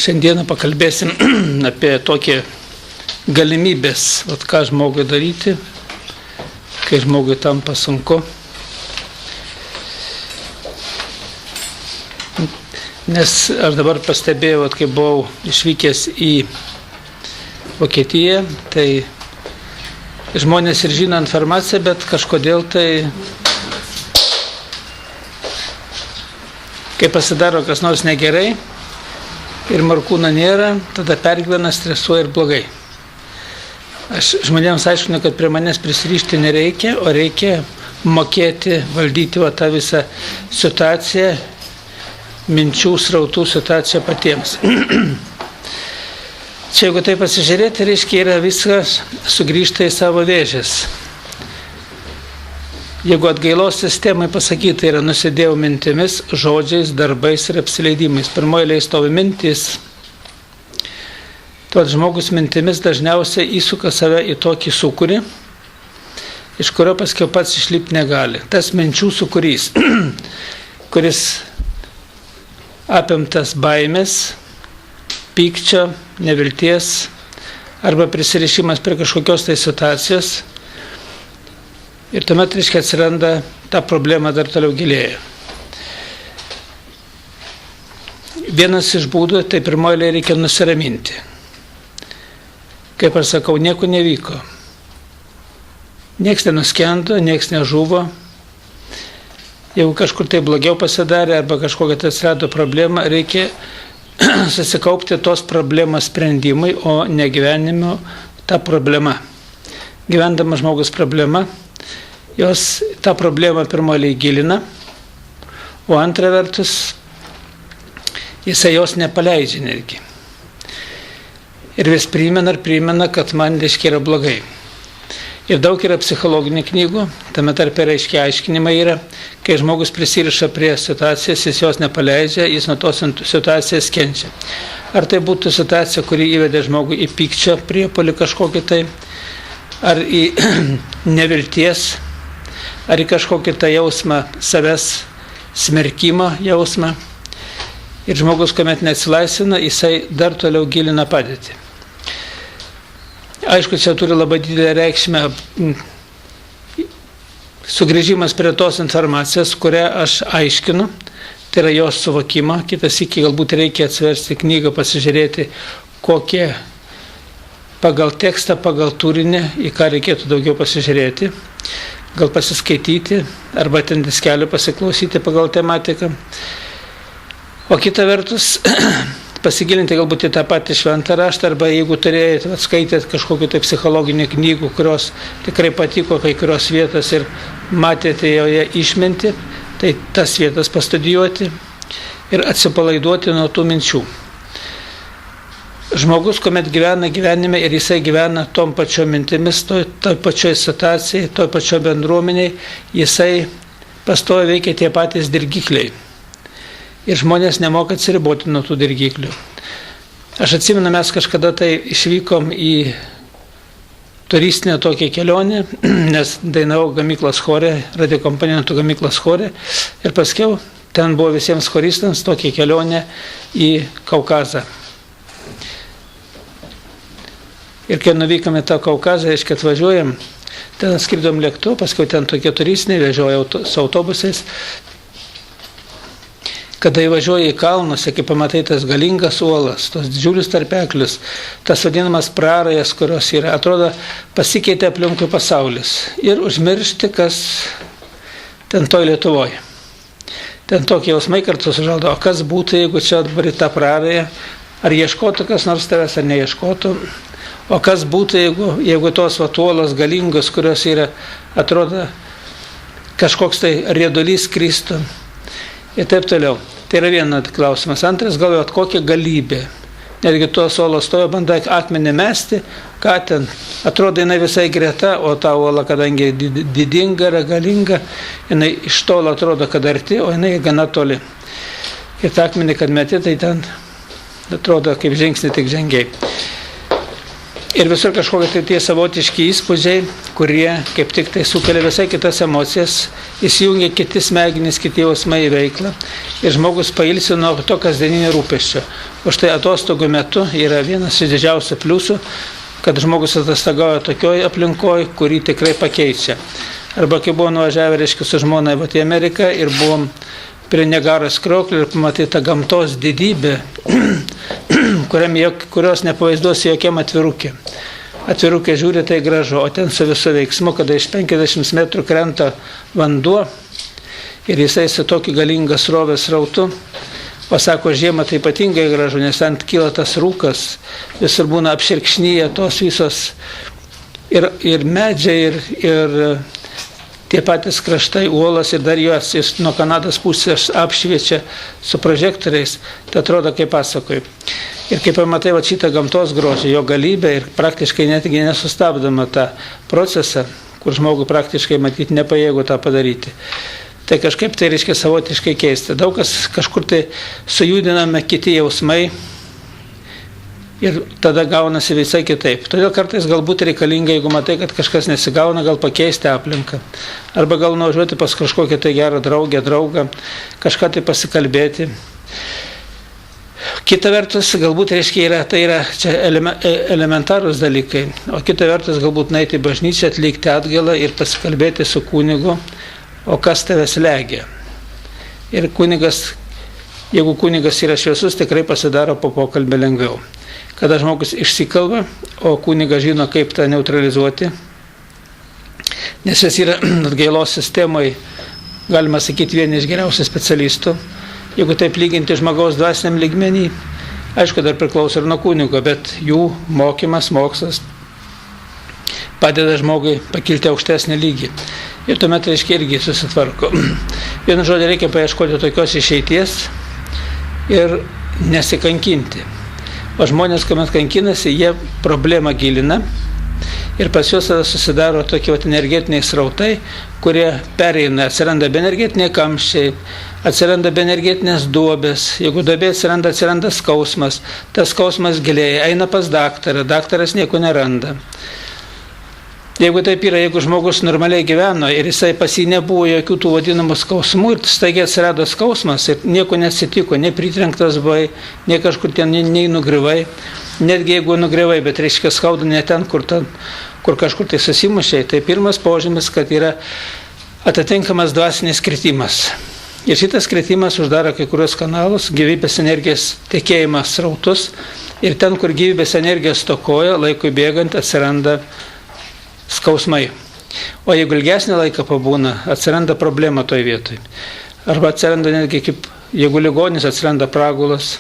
Šiandieną pakalbėsim apie tokį galimybės, ką žmogui daryti, kai žmogui tampa sunku. Nes aš dabar pastebėjau, kai buvau išvykęs į Vokietiją, tai žmonės ir žino informaciją, bet kažkodėl tai, kai pasidaro kas nors negerai ir markūno nėra, tada pergyvena, stresuoja ir blogai. Aš žmonėms aiškinu, kad prie manęs prisirišti nereikia, o reikia mokėti valdyti tą visą situaciją, minčių srautų situaciją patiems. Čia jeigu tai pasižiūrėti, reiškia, yra viskas sugrįžta į savo vėžes. Jeigu atgailos sistemai pasakyti yra nusidėjau mintimis, žodžiais, darbais ir apsileidimais. Pirmoje eilėje stovi mintis. Tuo žmogus mintimis dažniausiai įsuka save į tokį sūkurį, iš kurio paskiau pats išlipti negali. Tas minčių sūkurys, kuris apimtas baimės, pykčio, nevilties arba prisirišimas prie kažkokios tai situacijos. Ir tuomet, reiškia, atsiranda ta problema dar toliau gilėja. Vienas iš būdų, tai pirmoje reikia nusiraminti. Kaip aš sakau, nieko nevyko. Niekas nenuskendo, niekas nežuvo. Jeigu kažkur tai blogiau pasidarė arba kažkokia tai atsirado problema, reikia susikaupti tos problemos sprendimai, o ne gyvenimo ta problema. Gyvendamas žmogus problema, jos tą problemą pirmoje gilina, o antra vertus, jisai jos nepaleidžia netgi. Ir vis primena, kad man reiškia yra blogai. Ir daug yra psichologinių knygų, tame tarpe reiškia aiškinimai yra, kai žmogus prisiriša prie situacijos, jis jos nepaleidžia, jis nuo tos situacijos kenčia. Ar tai būtų situacija, kuri įvedė žmogų į pykčio priepuolį kažkokį tai, ar į nevilties, ar į kažkokį tą jausmą savęs smerkimo jausmą. Ir žmogus, kuomet neatsilaisvina, jisai dar toliau gilina padėtį. Aišku, čia turi labai didelę reikšmę sugrįžimas prie tos informacijos, kurią aš aiškinu, tai yra jos suvokimo. Kitas iki galbūt reikia atsiversti knygą, pasižiūrėti, kokie pagal tekstą, pagal turinį, į ką reikėtų daugiau pasižiūrėti, gal pasiskaityti, arba ten diskelio pasiklausyti pagal tematiką. O kita vertus, pasigilinti galbūt į tą patį šventą raštą, arba jeigu turėjote, skaitėt kažkokių tai psichologinių knygų, kurios tikrai patiko kai kurios vietos ir matėte joje išmintį, tai tas vietas pastudijuoti ir atsipalaiduoti nuo tų minčių. Žmogus, kuomet gyvena gyvenime ir jisai gyvena tom pačiom mintimis, toj pačioj situacijai, toj pačioj bendruomeniai, jisai pastoviai veikia tie patys dirgikliai. Ir žmonės nemoka atsiriboti nuo tų dirgiklių. Aš atsimenu, mes kažkada tai išvykom į turistinę tokią kelionę, nes dainavau gamyklos chore, radiokomponentų gamyklos chore, ir paskiau ten buvo visiems choristams tokia kelionė į Kaukazą. Ir kai nuvykome tą Kaukazą, aiškiai atvažiuojam, ten skridom lėktuvu, paskui ten tokie turistiniai, vežioja su autobusais. Kada įvažiuoja į kalnus, kai pamatai tas galingas uolas, tos didžiulius tarpeklius, tas vadinamas prarajas, kurios yra, atrodo, pasikeitė aplinkui pasaulis. Ir užmiršti, kas ten toj Lietuvoje. Ten tokie jausmai kartu sužaldo, o kas būtų, jeigu čia dabar į tą prarają, ar ieškotų kas nors tavęs, ar neieškotų. O kas būtų, jeigu tos uolos galingos, kurios yra, atrodo, kažkoks tai riedulys kristų. Ir taip toliau. Tai yra vienas klausimas. Antras, galvojot, kokia galybė. Netgi tos uolos stojo, bandai akmenį mesti, ką ten. Atrodo, jinai visai greta, o ta uola, kadangi didinga, yra galinga, jinai iš tolo atrodo, kad arti, o jinai gana toli. Ir tą akmenį, kad meti, tai ten atrodo, kaip žingsnį tik žengiai. Ir visur kažkokie tai tie savotiški įspūdžiai, kurie kaip tik tai sukelia visai kitas emocijas, įsijungia kiti smegenys, kiti jausmai į veiklą ir žmogus pailsi nuo to kasdieninio rūpesčio. O štai atostogų metu yra vienas iš didžiausių pliusų, kad žmogus atostogauja tokioje aplinkoje, kurį tikrai pakeičia. Arba kai buvo nuvažiavę, reiškia, su žmona į Ameriką ir buvom prie Niagaros krioklio ir pamatai tą gamtos didybę, kurios nepavaizduosi jokiam atvirukė. Atvirukė žiūri, tai gražu, o ten su visu veiksmu, kada iš 50 metrų krenta vanduo ir jisai su tokį galingą srovės srautu, o sako, žiemą tai ypatingai gražu, nes ant kyla tas rūkas, visur būna apširkšnyje tos visos ir medžiai, ir tie patys kraštai, uolas ir dar juos nuo Kanados pusės apšviečia su prožektoriais, tai atrodo kaip pasakoju. Ir kai pamatai šitą gamtos grožį, jo galybę ir praktiškai netgi nesustabdama tą procesą, kur žmogų praktiškai matyti nepajėgu tą padaryti. Tai kažkaip tai reiškia savotiškai keista. Daug kas kažkur tai sujudiname kiti jausmai ir tada gaunasi visai kitaip. Todėl kartais galbūt reikalinga, jeigu matai, kad kažkas nesigauna, gal pakeisti aplinką. Arba gal nuvažiuoti pas kažkokią tai gerą draugą, kažką tai pasikalbėti. Kita vertus, galbūt reiškia, tai yra čia elementarūs dalykai, o kita vertus galbūt nueiti į bažnyčią, atlikti atgailą ir pasikalbėti su kunigu, o kas tavęs slegia. Ir kunigas, jeigu kunigas yra šviesus, tikrai pasidaro po pokalbį lengviau. Kada žmogus išsikalba, o kunigas žino, kaip tą neutralizuoti, nes jis yra atgailos sistemai, galima sakyti, vieni iš geriausių specialistų. Jeigu taip lyginti žmogaus dvasiniam lygmenį, aišku, dar priklauso ir nuo kunigo, bet jų mokymas, mokslas padeda žmogui pakilti aukštesnį lygį. Ir tuomet, reiškia, irgi susitvarko. Vienu žodžiu, reikia paieškoti tokios išeities ir nesikankinti. O žmonės, kuomet kankinasi, jie problemą gilina ir pas juos susidaro tokie energetiniai srautai, kurie pereina, atsiranda energetiniai kamščiai, atsiranda energetinės duobės, jeigu duobė atsiranda skausmas, tas skausmas gilėja, eina pas daktarą, daktaras nieko neranda. Jeigu taip yra, jeigu žmogus normaliai gyveno ir jisai pas jį nebuvo jokių tų vadinamų skausmų ir staigiai atsirado skausmas ir nieko neatsitiko, nei pritrenktas buvai, nei kažkur ten, nei nugrivai, netgi jeigu nugrivai, bet reiškia skauda ne ten, kur kažkur tai susimušiai, tai pirmas požymis, kad yra atitinkamas dvasinis kritimas. Ir šitas kritimas uždaro kai kurios kanalus, gyvybės energijos tekėjimas srautus ir ten, kur gyvybės energijos stokoja, laikui bėgant atsiranda skausmai. O jeigu ilgesnį laiką pabūna, atsiranda problema toj vietoj. Arba atsiranda netgi, jeigu ligonis atsiranda pragulas,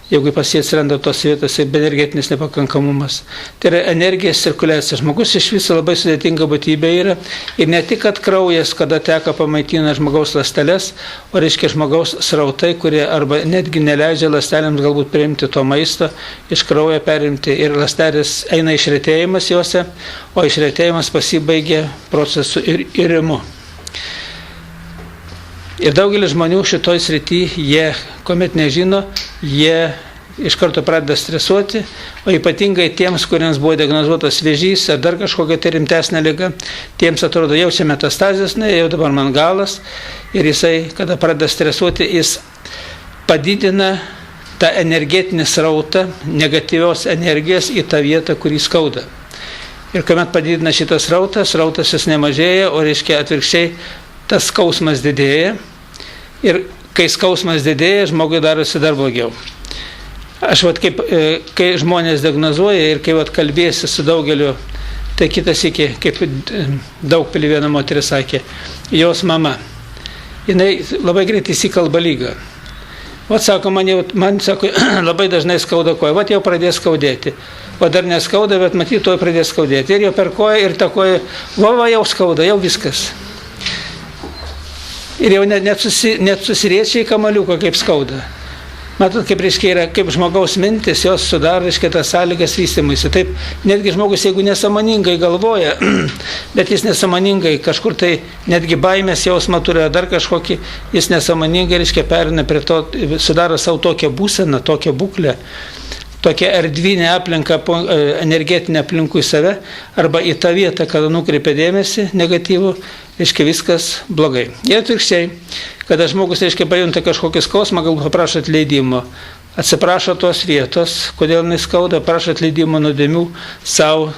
jeigu pas jį atsiranda tos vietose energetinis nepakankamumas. Tai yra energijos cirkuliacija. Žmogus iš viso labai sudėtinga būtybė yra ir ne tik, kad kraujas, kada teka, pamaitina žmogaus ląsteles, o reiškia žmogaus srautai, kurie arba netgi neleidžia ląstelėms galbūt priimti to maisto, iš kraujo perimti ir ląstelės eina išretėjimas juose, o išretėjimas pasibaigia procesu ir irimu. Ir daugelis žmonių šitoj srity, jie, kuomet nežino, jie iš karto pradeda stresuoti, o ypatingai tiems, kuriems buvo diagnozuotas vėžys ar dar kažkokia tai rimtesnė liga, tiems atrodo, jau čia metastazės, jau dabar man galas, ir jisai, kada pradeda stresuoti, jis padidina tą energetinį srautą, negatyvios energijos į tą vietą, kurį skauda. Ir kuomet padidina šitą srautą, srautas jis nemažėja, o reiškia atvirkščiai, tas skausmas didėja ir kai skausmas didėja, žmogui darosi dar blogiau. Aš kai žmonės diagnozuoja ir kai kalbėsi su daugeliu, tai kitas iki, kaip Daugpily viena moteris sakė, jos mama, jinai labai greit įsikalba lygą. Sako, man sako, labai dažnai skauda koja, jau pradės skaudėti. O dar neskauda, bet matyt, toj pradės skaudėti. Ir jau per koją, ir ta koja, jau skauda, jau viskas. Ir jau net susiriečia į kamaliuką, kaip skauda. Matot, kaip reiškia yra, kaip žmogaus mintis, jos sudaro, reiškia, tas sąlygas vystymuisi. Taip, netgi žmogus, jeigu nesąmoningai galvoja, bet jis nesąmoningai kažkur tai, netgi baimės jausmą turi, dar kažkokį, jis nesąmoningai, reiškia, perina prie to, sudaro savo tokią būseną, tokią būklę, tokia erdvinė aplinka, energetinė aplinkui save, arba į tą vietą, kada nukreipia dėmesį negatyvų, reiškia viskas blogai. Ir atvirkščiai, kada žmogus, reiškia, pajunta kažkokį skausmą, galbūt paprašo atleidimo, atsiprašo tos vietos, kodėl jis skauda, prašo atleidimo nuodėmių savo,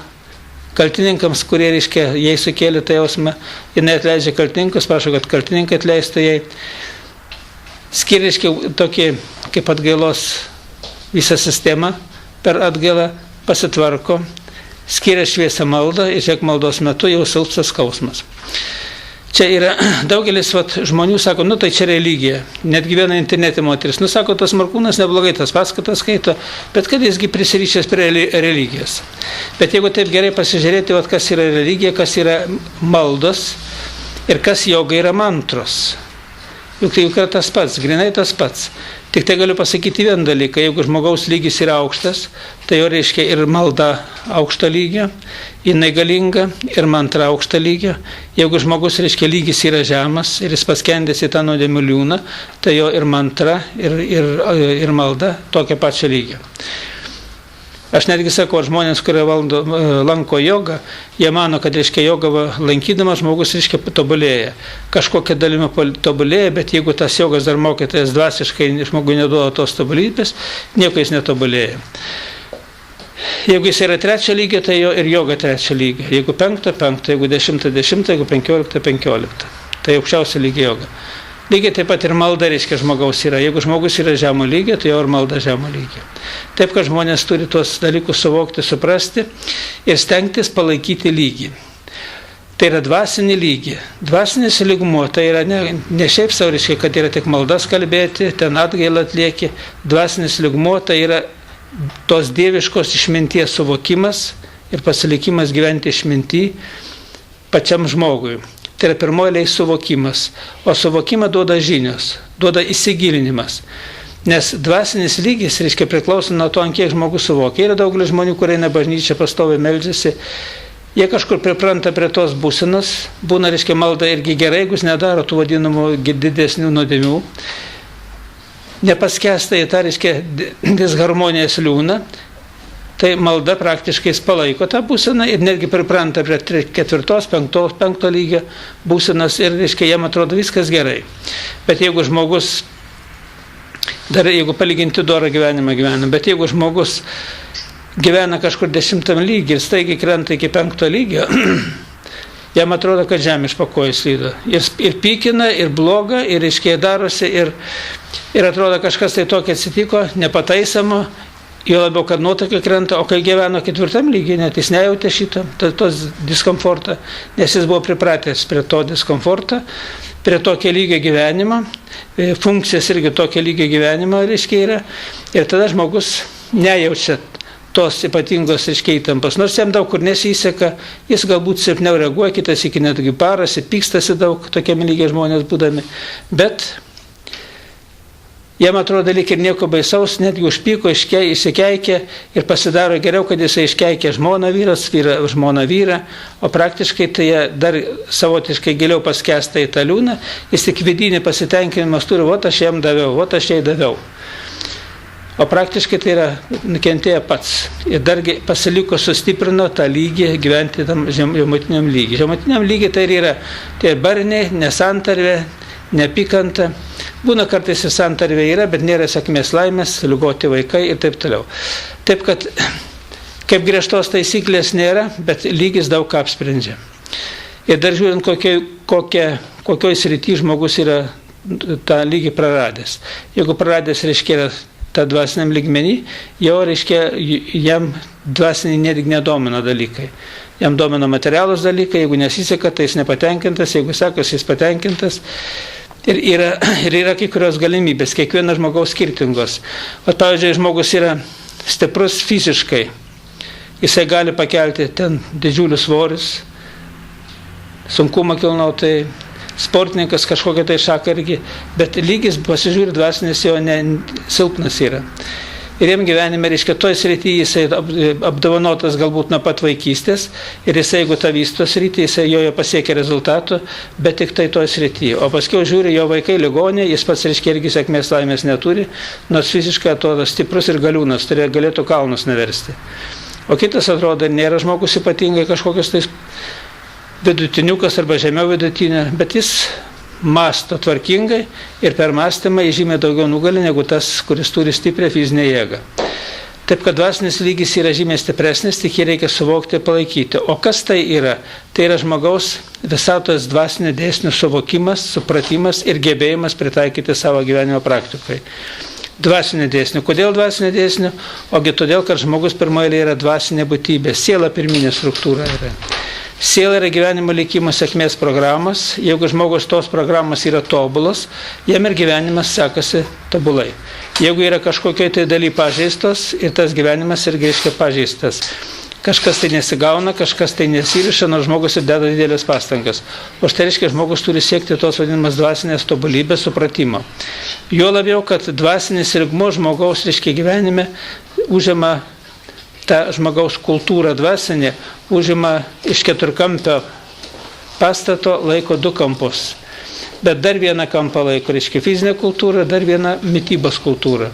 kaltininkams, kurie, reiškia, jai sukėlė tą jausmą, jinai atleidžia kaltininkus, prašo, kad kaltininkai atleistų jai. Skiria, reiškia, tokį kaip atgailos visą sistemą per atgailą, pasitvarko, skiria šviesią maldą ir žiūrėk, maldos metu jau silpsta skausmas. Čia yra daugelis žmonių sako, tai čia religija, netgi viena internete moteris, sako, tas Markūnas neblogai tas paskaitas skaito, bet kad jisgi prisirišęs prie religijos. Bet jeigu taip gerai pasižiūrėti, kas yra religija, kas yra maldos ir kas joga yra mantros. Juk tai yra tas pats, grinai tas pats. Tik tai galiu pasakyti vieną dalyką, jeigu žmogaus lygis yra aukštas, tai jo reiškia ir malda aukšto lygio, jinai galinga, ir mantra aukšto lygio. Jeigu žmogus, reiškia, lygis yra žemas ir jis paskendęs į tą nuodėmių liūną, tai jo ir mantra, ir malda tokia pačia lygio. Aš netgi sakau, žmonės, kurie lanko jogą, jie mano, kad, reiškia, jogą lankydamas žmogus, reiškia, tobulėja. Kažkokia dalimi tobulėja, bet jeigu tas jogas dar mokytojas dvasiškai žmogui neduoda tos tobulybės, nieko jis netobulėja. Jeigu jis yra 3 lygio, tai jo ir joga 3 lygio. Jeigu 5, jeigu 10, jeigu 15. Tai aukščiausia lygio joga. Lygiai taip pat ir malda, reiškia, žmogaus yra. Jeigu žmogus yra žemo lygio, tai jau ir malda žemo lygio. Taip, kad žmonės turi tuos dalykus suvokti, suprasti ir stengtis palaikyti lygį. Tai yra dvasinį lygį. Dvasinis lygmuo, tai yra ne šiaip sau, reiškia, kad yra tik maldas kalbėti, ten atgailą atlieki. Dvasinis lygmuo, tai yra tos dieviškos išminties suvokimas ir pasilikimas gyventi išminty pačiam žmogui. Tai yra pirmoji suvokimas, o suvokimą duoda žinios, duoda įsigilinimas. Nes dvasinis lygis, reiškia, priklauso nuo to, ant kiek žmogus suvokia. Yra daugelis žmonių, kurie eina bažnyčią, pastoviai meldžiasi, jie kažkur pripranta prie tos būsenos, būna, reiškia, malda irgi gerai, jeigu jis nedaro tų vadinamų didesnių nuodėmių, nepaskęsta į tą, reiškia, disharmonijos liūną. Tai malda praktiškai palaiko tą būseną ir netgi pripranta prie 4, 5 lygio būsenos ir, reiškia, jam atrodo viskas gerai. Bet jeigu žmogus, dar jeigu palyginti dorą gyvenimą gyvena, bet jeigu žmogus gyvena kažkur 10 lygį ir staigiai krenta iki 5 lygio, jam atrodo, kad žemė iš po kojų slydo. Ir pykina, ir bloga, ir, reiškia, darosi, ir atrodo, kažkas tai tokio atsitiko, nepataisamo, jo labiau, kad nuotaka krenta, o kai gyveno 4 lygiai, net jis nejautė šitą, tos diskomfortą, nes jis buvo pripratęs prie to diskomfortą, prie tokio lygio gyvenimo, funkcijas irgi tokio lygio gyvenimo, reiškia, yra, ir tada žmogus nejaučia tos ypatingos, reiškia, įtampos, nors jam daug kur nesiseka, jis galbūt silpniau reaguoja, kitas iki netgi parasi, pykstasi daug, tokiame lygiai žmonės būdami, bet jam atrodo lyg ir nieko baisaus, netgi užpyko, išsikeikė ir pasidaro geriau, kad jisai iškeikė žmoną vyras, žmoną vyrą, o praktiškai tai dar savotiškai giliau paskęsta į tą liūną, jis tik vidinį pasitenkinimas turi, aš jam daviau, aš jai daviau. O praktiškai tai yra nukentėję pats. Ir dargi pasiliko, sustiprino tą lygį gyventi tam žemutiniam lygiui. Žemutiniam lygiui tai yra tie barniai, nesantarvė, neapykanta. Būna kartais ir santarvė yra, bet nėra sėkmės laimės, ligoti vaikai ir taip toliau. Taip, kad kaip griežtos taisyklės nėra, bet lygis daug ką apsprendžia. Ir dar žiūrint, kokioj srity žmogus yra tą lygį praradęs. Jeigu praradęs, reiškia, yra tą dvasiniam lygmenį, jau, reiškia, jam dvasiniai netgi nedomina dalykai. Jam domina materialūs dalykai, jeigu nesiseka, tai jis nepatenkintas, jeigu sekasi, jis patenkintas. Ir yra kai kurios galimybės, kiekvieno žmogaus skirtingos. O pavyzdžiui, žmogus yra stiprus fiziškai, jisai gali pakelti ten didžiulius svorius, sunkumą kilnauti, sportininkas kažkokia tai šaka irgi, bet lygis pasižiūri dvasinis jo silpnas yra. ir jam gyvenime, reiškia, toj srityje jisai apdovanotas galbūt nuo pat vaikystės ir jisai, jeigu tą vysto srityje, jisai joje pasiekia rezultatų, bet tik tai toj srityje. O paskui žiūri, jo vaikai ligonė, jis pats, reiškia, irgi sėkmės laimės neturi, nors fiziškai atrodo stiprus ir galiūnas, galėtų kalnus nuversti. O kitas atrodo, nėra žmogus ypatingai kažkokios tais vidutiniukas arba žemiau vidutinio, bet jis mąsto tvarkingai ir per mąstymą žymiai daugiau nugali negu tas, kuris turi stiprią fizinę jėgą. Taip, kad dvasinis lygis yra žymiai stipresnis, tik jį reikia suvokti ir palaikyti. O kas tai yra? Tai yra žmogaus visatos dvasinio dėsnių suvokimas, supratimas ir gebėjimas pritaikyti savo gyvenimo praktikai. Dvasinio dėsnių. Kodėl dvasinio dėsnių? Ogi todėl, kad žmogus pirmoje yra dvasinė būtybė, siela pirminė struktūra yra. Siela yra gyvenimo likimo sėkmės programos. Jeigu žmogus tos programos yra tobulos, jam ir gyvenimas sekasi tobulai. Jeigu yra kažkokiai tai daly pažeistos, ir tas gyvenimas irgi reiškia pažeistas. Kažkas tai nesigauna, kažkas tai nesiriša, nors žmogus ir deda didelės pastangas. O štai reiškia, žmogus turi siekti tos vadinamas dvasinės tobulybės supratimo. Jo labiau, kad dvasinis lygmuo žmogaus, reiškia, gyvenime užima ta žmogaus kultūra dvasinė, užima iš keturkampio pastato laiko du kampus. Bet dar vieną kampą laiko, reiškia, fizinė kultūra, dar vieną mitybos kultūra.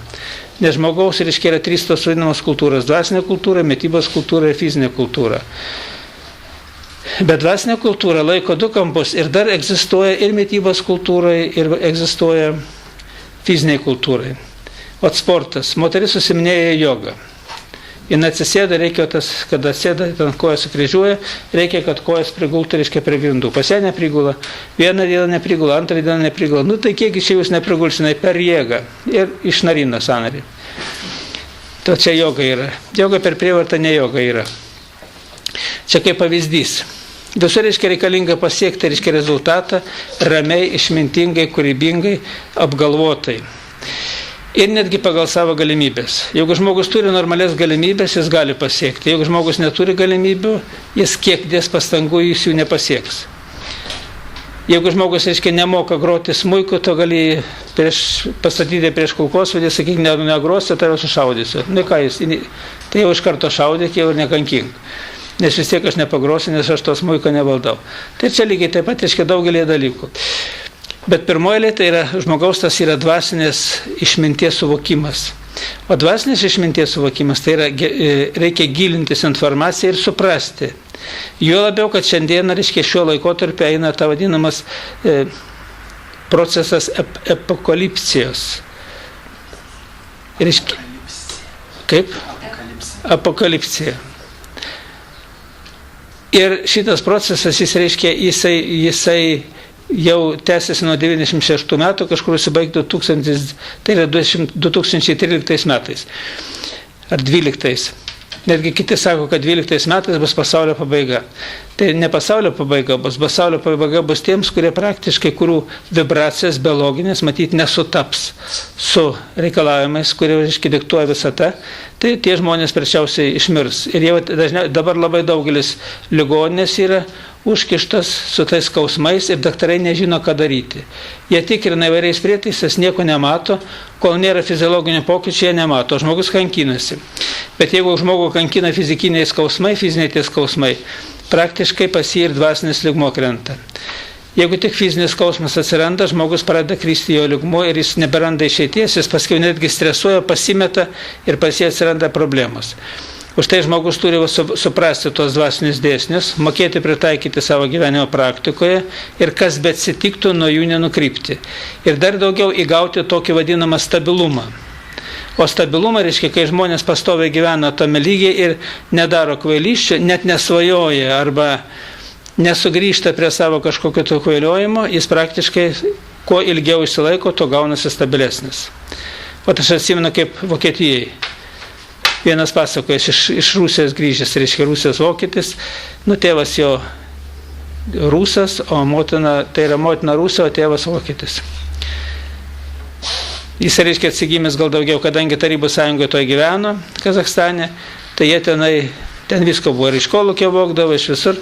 Nes žmogaus, reiškia, yra trys tos vadinamos kultūros: dvasinė kultūra, mitybos kultūra ir fizinė kultūra. Bet dvasinė kultūra laiko du kampus ir dar egzistuoja ir mitybos kultūrai, ir egzistuoja fiziniai kultūrai. O sportas. Moteris susiminėja jogą. Jis atsisėda, reikia, kad atsėda, ten kojas sukryžiuoja, reikia, kad kojas prigultų, reiškia, prie grindų. Pas ją neprigula, vieną dieną neprigula, antrą dieną neprigula. Nu tai kiek iš jūs neprigulsinai per jėgą ir išnarina sąnarį. To čia joga yra. Joga per prievartą ne joga yra. Čia kaip pavyzdys. Visur, reiškia, reikalinga pasiekti, reiškia, rezultatą ramiai, išmintingai, kūrybingai, apgalvotai. Ir netgi pagal savo galimybės. Jeigu žmogus turi normalias galimybės, jis gali pasiekti. Jeigu žmogus neturi galimybių, jis kiek dės pastangų, jis jų nepasieks. Jeigu žmogus, reiškia, nemoka groti smuiku, to gali pastatyti prieš kulkosvaidį, sakyti, negrosi, tave sušaudysiu. Nu ką jis, tai jau iš karto šaudyk, jau ir nekankink. Nes vis tiek aš nepagrosiu, nes aš to smuiko nevaldau. Tai čia lygiai taip pat, reiškia, daugelį dalykų. Bet pirmoji tai yra žmogaus, tas yra dvasinės išminties suvokimas. O dvasinės išminties suvokimas tai yra reikia gilintis informaciją ir suprasti. Jo labiau, kad šiandien, reiškia, šiuo laikotarpiu eina ta vadinamas procesas apokalipsijos. Reiškia, kaip? Apokalipsija. Ir šitas procesas, jis reiškia, jisai jau tęsiasi nuo 96 metų, kažkur įsibaigtų 2013 metais ar 12. Netgi kiti sako, kad 12 metais bus pasaulio pabaiga. Tai ne pasaulio pabaiga bus, pasaulio pabaiga bus tiems, kurie praktiškai, kurių vibracijas biologinės, matyti, nesutaps su reikalavimais, kurie, reiškia, diktuoja visata, tai tie žmonės greičiausiai išmirs. Ir jau dabar labai daugelis ligoninės yra užkištas su tais skausmais ir daktarai nežino, ką daryti. Jie tikrina įvairiais prietaisais, nieko nemato, kol nėra fiziologinių pokyčių, jie nemato, žmogus kankinasi. Bet jeigu žmogų kankina fizikiniai skausmai, fiziniai tie skausmai, praktiškai pas jį ir dvasinis lygmuo krenta. Jeigu tik fizinis skausmas atsiranda, žmogus pradeda kristi jo lygmuo ir jis neberanda išeities, jis paskui netgi stresuoja, pasimeta ir pas jį atsiranda problemos. Už tai žmogus turi suprasti tos dvasinius dėsnius, mokėti pritaikyti savo gyvenimo praktikoje ir kas bet atsitiktų, nuo jų nenukrypti. Ir dar daugiau įgauti tokį vadinamą stabilumą. O stabilumą reiškia, kai žmonės pastoviai gyvena tame lygiai ir nedaro kvailysčių, net nesvajoja arba nesugrįžta prie savo kažkokio to kvailiojimo, jis praktiškai kuo ilgiau išsilaiko, to gaunasi stabilesnis. O aš atsimenu, kaip Vokietijai. Vienas pasakojas iš Rusijos grįžęs, reiškia Rusijos vokietis, tėvas jo rusas, o motina, tai yra motina rusė, o tėvas vokietis. Jis, reiškia, atsigimęs gal daugiau, kadangi Tarybų sąjungoje toje gyveno, Kazachstane, tai jie ten visko buvo, ir iš kolūkio vogdavo, iš visur.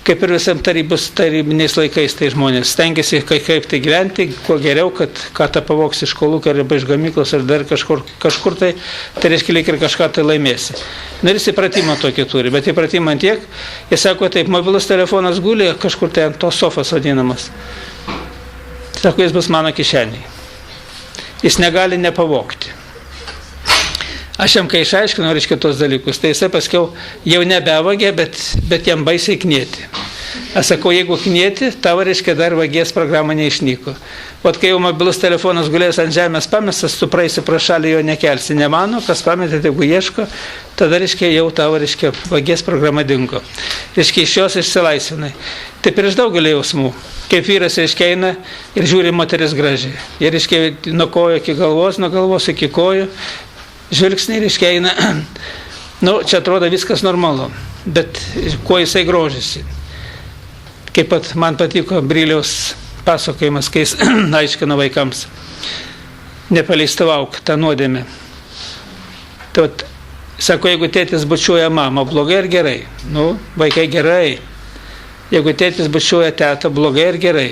kaip ir visam tarybiniais laikais, tai žmonės stengiasi kaip tai gyventi, kuo geriau, kad ką tą pavoks iš kolūkio arba iš gamyklos ar dar kažkur tai reiškia lyg ir kažką tai laimėsi. Ir jis įpratimą tokį turi, bet įpratimą tiek, jis sako taip, mobilus telefonas guli kažkur tai ant tos sofos vadinamas. Sako, jis bus mano kišeniai. Jis negali nepavokti. Aš jam kai išaiškinau, reiškia, tos dalykus, tai jisai paskiau jau nebevagė, bet jam baisiai knieti. Aš sakau, jeigu knieti, tavo, reiškia, dar vagės programa neišnyko. O kai jau mobilus telefonas gulės ant žemės pamestas, tu praeisi pro šalį, jo nekelsi. Nemano, kas pametė, jeigu ieško, tada, reiškia, jau tavo, reiškia, vagės programa dingo. Reiškia, iš jos išsilaisvinai. Taip ir iš daugelį jausmų. Kaip vyras, reiškia, eina ir žiūri moteris gražiai. Ir, reiškia, nuo kojo iki galvos, nuo galvos iki kojų. Žvilgsniai, reiškia, eina, čia atrodo viskas normalu, bet kuo jisai grožisi. Kaip pat man patiko Briliaus pasakojimas, kai jis aiškina vaikams, nepaleistavauk tą nuodėmę. Tai sako, jeigu tėtis bučiuoja mamą, blogai ar gerai? Vaikai gerai. Jeigu tėtis bučiuoja tetą, blogai ar gerai?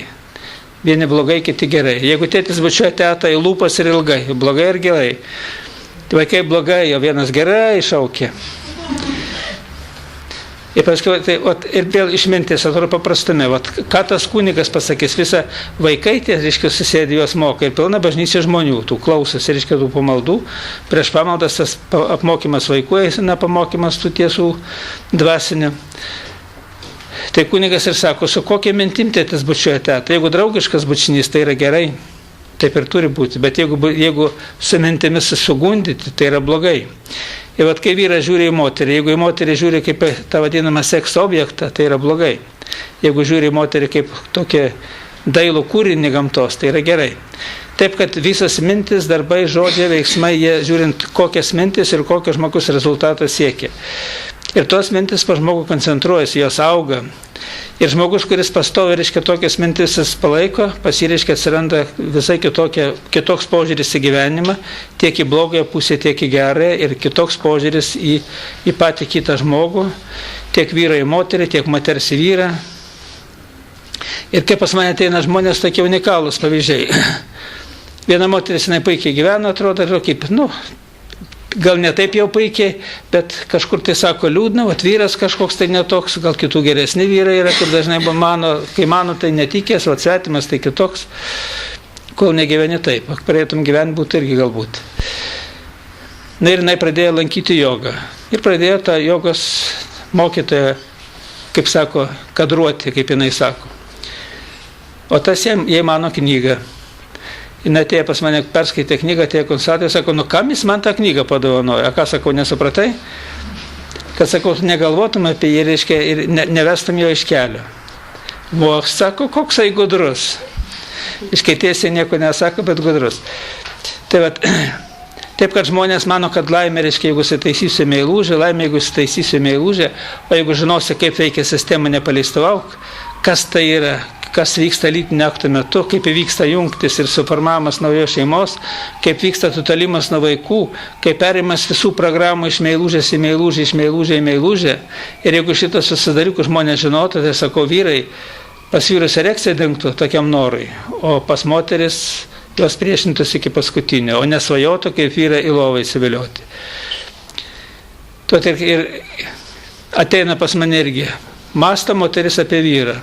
Vieni blogai, kiti gerai. Jeigu tėtis bučiuoja tetą į lūpas ir ilgai, blogai ar gerai? Vaikai blogai, jo vienas gerai šaukė. Ir paskui, ir vėl išmintis, atrodo paprastume, ką tas kunigas pasakys, visą vaikai, reiškia, susėdė juos moka ir pilna bažnyčia žmonių, tų klausosi, reiškia, tų pamaldų, prieš pamaldas tas apmokymas vaikų, eisina pamokymas tų tiesų dvasinių. Tai kunigas ir sako, su kokia mintim tėtis bučiuoja tetą, jeigu draugiškas bučinys, tai yra gerai. Taip ir turi būti, bet jeigu su mintimis sugundyti, tai yra blogai. Ir kai vyras žiūri į moterį, jeigu į moterį žiūri kaip tą vadinamą sekso objektą, tai yra blogai. Jeigu žiūri į moterį kaip tokia dailų kūrinį gamtos, tai yra gerai. Taip, kad visas mintis, darbai, žodžiai, veiksmai, jie žiūrint kokias mintis ir kokios žmogus rezultatas siekia. Ir tos mintis pa žmogų koncentruojasi, jos auga. Ir žmogus, kuris pastovi, reiškia, tokias mintis jis palaiko, pasireiškia, atsiranda visai kitoks požiūris į gyvenimą, tiek į blogąją pusę, tiek į gerąją, ir kitoks požiūris į patį kitą žmogų, tiek vyrą į moterį, tiek moters į vyrą. Ir kaip pas mane ateina žmonės, tokie unikalūs pavyzdžiai. Viena moteris, jinai puikiai gyvena, atrodo, ir kaip, gal ne taip jau puikiai, bet kažkur tai sako liūdna, vyras kažkoks tai netoks, gal kitų geresni vyrai yra, kaip dažnai mano, kai mano tai netikės, o svetimas tai kitoks, kol negyveni taip, pradėtum gyventi būtų irgi galbūt. Ir jinai pradėjo lankyti jogą. Ir pradėjo tą jogos mokytoją, kaip sako, kadruoti, kaip jinai sako. O tas jai mano knygą. Jis atėjo pas mane, perskaitė knygą, atėjo konsultaciją, sako, kam jis man tą knygą padovanojo? Ką sakau, nesupratai? Kad sakau, negalvotum apie jį, reiškia, ir nevestum jo iš kelio. Aš sako, koksai gudrus. Iškeitėsiai nieko nesako, bet gudrus. Taip, kad žmonės mano, kad laimė, reiškia, jeigu sitaisysiu meilužę, laimė, jeigu sitaisysiu meilužę, o jeigu žinosi, kaip veikia sistema, nepaleistavauk, kas tai yra, kas vyksta lytinio akto metu, kaip vyksta jungtis ir suformavimas naujos šeimos, kaip vyksta tutalimas nuo vaikų, kaip perimas visų programų iš meilužės į meilužę, iš meilužę į meilužę. Ir jeigu šitas susidarykus žmonės žinotų, tai sakau, vyrai, pas vyrus erekcija dingtų tokiam norui, o pas moteris jos priešintųsi iki paskutinio, o nesvajotų kaip vyrai į lovą įsivilioti. Ir ateina pas mane irgi, mąsto moteris apie vyrą.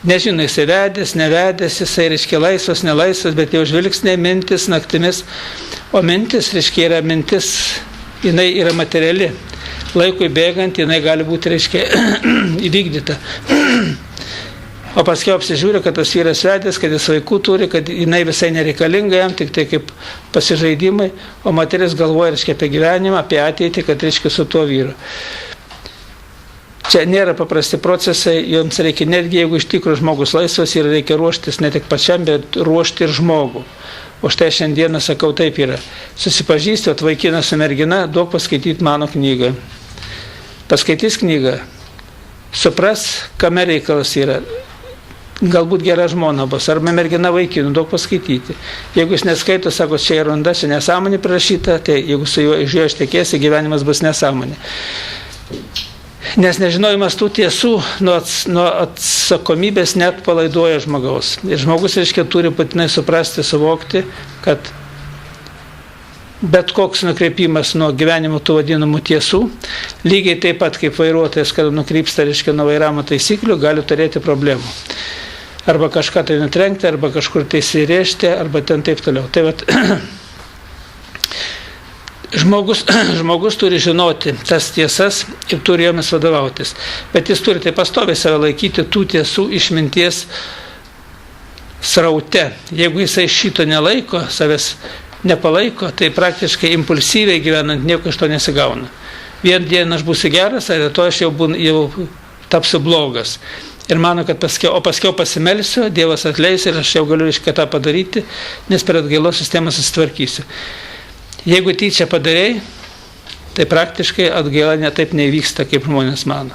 Nežinai, jisai vedęs, nevedęs, jisai, reiškia, laisvas, nelaisvas, bet jau žvilgsniai, mintis, naktimis. O mintis, reiškia, yra mintis, jinai yra materiali. Laikui bėgant, jinai gali būti, reiškia, įvykdyta. O paskiau apsižiūrė, kad tas vyras vedęs, kad jis vaikų turi, kad jinai visai nereikalinga jam, tik tai kaip pasižaidimai, o moteris galvoja, reiškia, apie gyvenimą, apie ateitį, kad, reiškia, su tuo vyru. Čia nėra paprasti procesai, joms reikia, netgi jeigu iš tikrųjų žmogus laisvas, ir reikia ruoštis ne tik pačiam, bet ruošti ir žmogų. O štai šiandieną sakau, taip yra. Susipažįsti, vaikinas su mergina, duok paskaityti mano knygą. Paskaitys knygą, supras, kame reikalas yra. Galbūt gera žmona bus, arba mergina vaikinu, duok paskaityti. Jeigu jis neskaito, sako, čia yra runda, čia nesąmonė prirašyta, tai jeigu su juo ištekėsi, gyvenimas bus nesąmonė. Nes nežinojimas tų tiesų nuo atsakomybės net palaiduoja žmogaus. Ir žmogus, reiškia, turi būtinai suprasti, suvokti, kad bet koks nukreipimas nuo gyvenimo tų vadinamų tiesų, lygiai taip pat kaip vairuotojas, kada nukrypsta, reiškia, nuo vairavimo taisyklių, gali turėti problemų. Arba kažką tai nutrenkti, arba kažkur tai įsirėžti, arba ten taip toliau. Tai vat, žmogus turi žinoti tas tiesas ir turi jomis vadovautis. Bet jis turi tai pastoviai save laikyti tų tiesų išminties sraute. Jeigu jisai šito nelaiko, savęs nepalaiko, tai praktiškai impulsyviai gyvenant nieko iš to nesigauna. Vien dieną aš būsiu geras, ar to aš jau tapsiu blogas. Ir mano, kad paskiau pasimelsiu, Dievas atleis ir aš jau galiu reiškia tą padaryti, nes per atgailos sistemą susitvarkysiu. Jeigu tyčia padarei, tai praktiškai atgaila netaip nevyksta, kaip žmonės mano.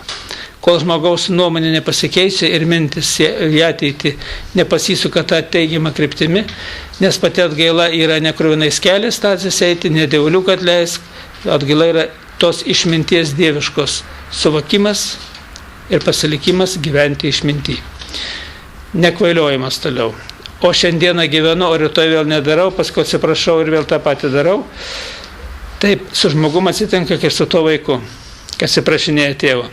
Kol žmogaus nuomonė nepasikeičia ir mintis į ateitį nepasisuka tą teigiamą kryptimi, nes pati atgaila yra ne kruvinais keliais stazės eiti, ne dievuliuk atleisk, atgaila yra tos išminties dieviškos suvokimas ir pasilikimas gyventi išminty. Nekvailiojimas toliau. O šiandieną gyvenu, o rytoj vėl nedarau, paskui atsiprašau ir vėl tą patį darau. Taip su žmogum atsitinka kaip su to vaiku, kas atsiprašinėja tėvą.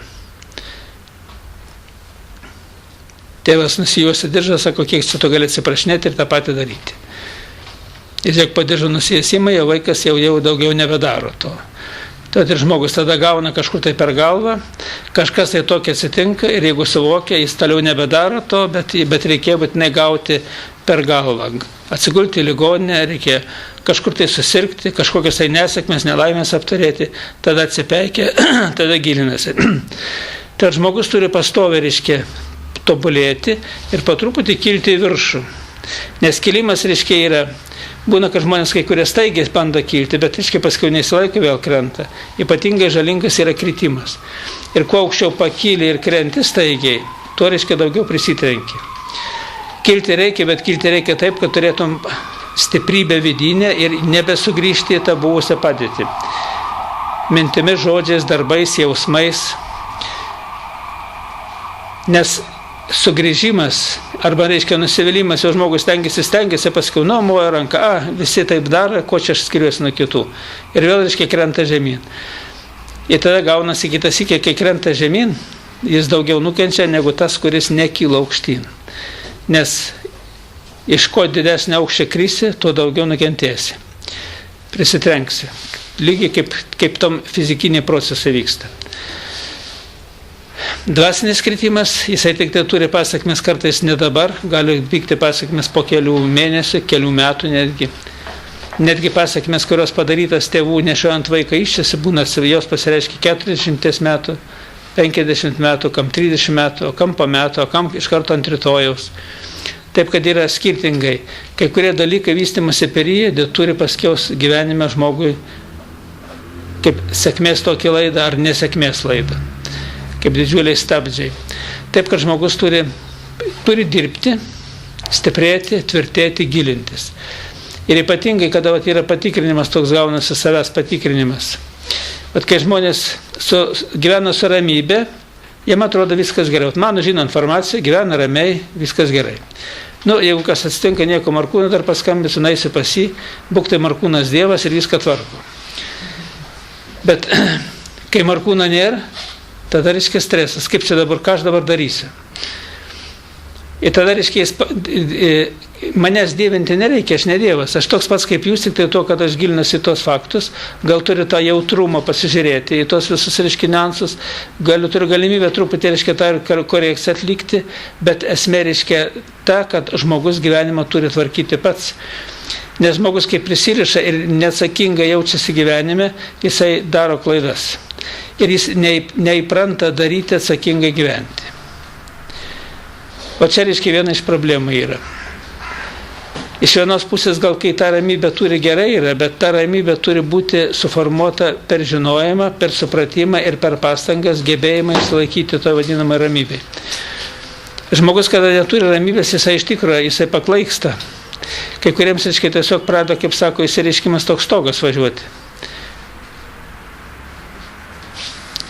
Tėvas nusijuosia diržą, sako, kiek tu gali atsiprašinėti ir tą patį daryti. Ir jeigu po diržo nusijėsimą, jau vaikas jau daugiau nebedaro to. Tad ir žmogus tada gauna kažkur tai per galvą, kažkas tai tokia atsitinka ir jeigu suvokia, jis toliau nebedaro to, bet reikėjo būtinai gauti per galvą. Atsigulti į ligoninę, reikia kažkur tai susirgti, kažkokios tai nesėkmės, nelaimės apturėti, tada atsipeikia, tada gilinasi. Tad žmogus turi pastoviai, reiškia, tobulėti ir po truputį kilti į viršų. Nes kilimas, reiškia, yra, būna, kad žmonės kai kurie staigiai bando kilti, bet, reiškia, paskui nesilaiko vėl krenta. Ypatingai žalingas yra kritimas. Ir kuo aukščiau pakyli ir krenti staigiai, tuo, reiškia, daugiau prisitrenki. Kilti reikia, bet kilti reikia taip, kad turėtum stiprybę vidinę ir nebesugrįžti į tą buvusią padėtį. Mintimis, žodžiais, darbais, jausmais. Nes sugrįžimas arba, reiškia, nusivylimas, jau žmogus stengiasi, paskui nuomoja ranką, visi taip daro, ko čia aš skiriuosi nuo kitų. Ir vėl, reiškia, krenta žemyn. Ir tada gaunasi kitas iki, kai krenta žemyn, jis daugiau nukenčia negu tas, kuris nekyla aukštyn. Nes iš ko didesnė aukščia krisi, tuo daugiau nukentėsi. Prisitrenksi. Lygiai kaip tom fizikiniai procesai vyksta. Dvasinis kritimas, jisai tik tai turi pasakmes kartais ne dabar, gali vykti pasakmes po kelių mėnesių, kelių metų netgi. Netgi pasakmes, kurios padarytas tėvų nešiojant vaiką iščiasi, būna, jos pasireiškia 40 metų, 50 metų, kam 30 metų, o kam po metų, o kam iš karto ant rytojaus. Taip, kad yra skirtingai. Kai kurie dalykai vystymasi periode turi paskiaus gyvenime žmogui kaip sėkmės tokį laidą ar nesėkmės laidą. Kaip didžiuliai stabdžiai. Taip, kad žmogus turi dirbti, stiprėti, tvirtėti, gilintis. Ir ypatingai, kada yra patikrinimas, toks gaunasi savęs patikrinimas. Bet kai žmonės gyvena su ramybė, jiem atrodo viskas gerai. Mano žino informaciją, gyvena ramiai, viskas gerai. Jeigu kas atsitinka, nieko Markūną dar paskambinsiu, naisi pas jį, būk tai Markūnas Dievas ir viską tvarko. Bet kai Markūno nėra, tada reiškia stresas. Kaip čia dabar, ką aš dabar darysiu? Ir tada reiškia, manęs dievinti nereikia, aš ne Dievas. Aš toks pats kaip jūs, tik tai to, kad aš gilinuosi į tos faktus, gal turiu tą jautrumą pasižiūrėti į tos visus, reiškia, niuansus, turiu galimybę truputį, reiškia, tą korekciją atlikti, bet esmė, reiškia, ta, kad žmogus gyvenimą turi tvarkyti pats. Nes žmogus, kai prisiriša ir neatsakingai jaučiasi gyvenime, jisai daro klaidas. Ir jis neįpranta daryti atsakingai gyventi. O čia, reiškia, viena iš problemų yra. Iš vienos pusės gal kai ta ramybė turi gerai yra, bet ta ramybė turi būti suformuota per žinojimą, per supratimą ir per pastangas, gebėjimą išsilaikyti to vadinamą ramybę. Žmogus, kada neturi ramybės, jisai paklaiksta. Kai kuriems, reiškia, tiesiog pradeda, kaip sako, įsireiškimas toks stogas važiuoti.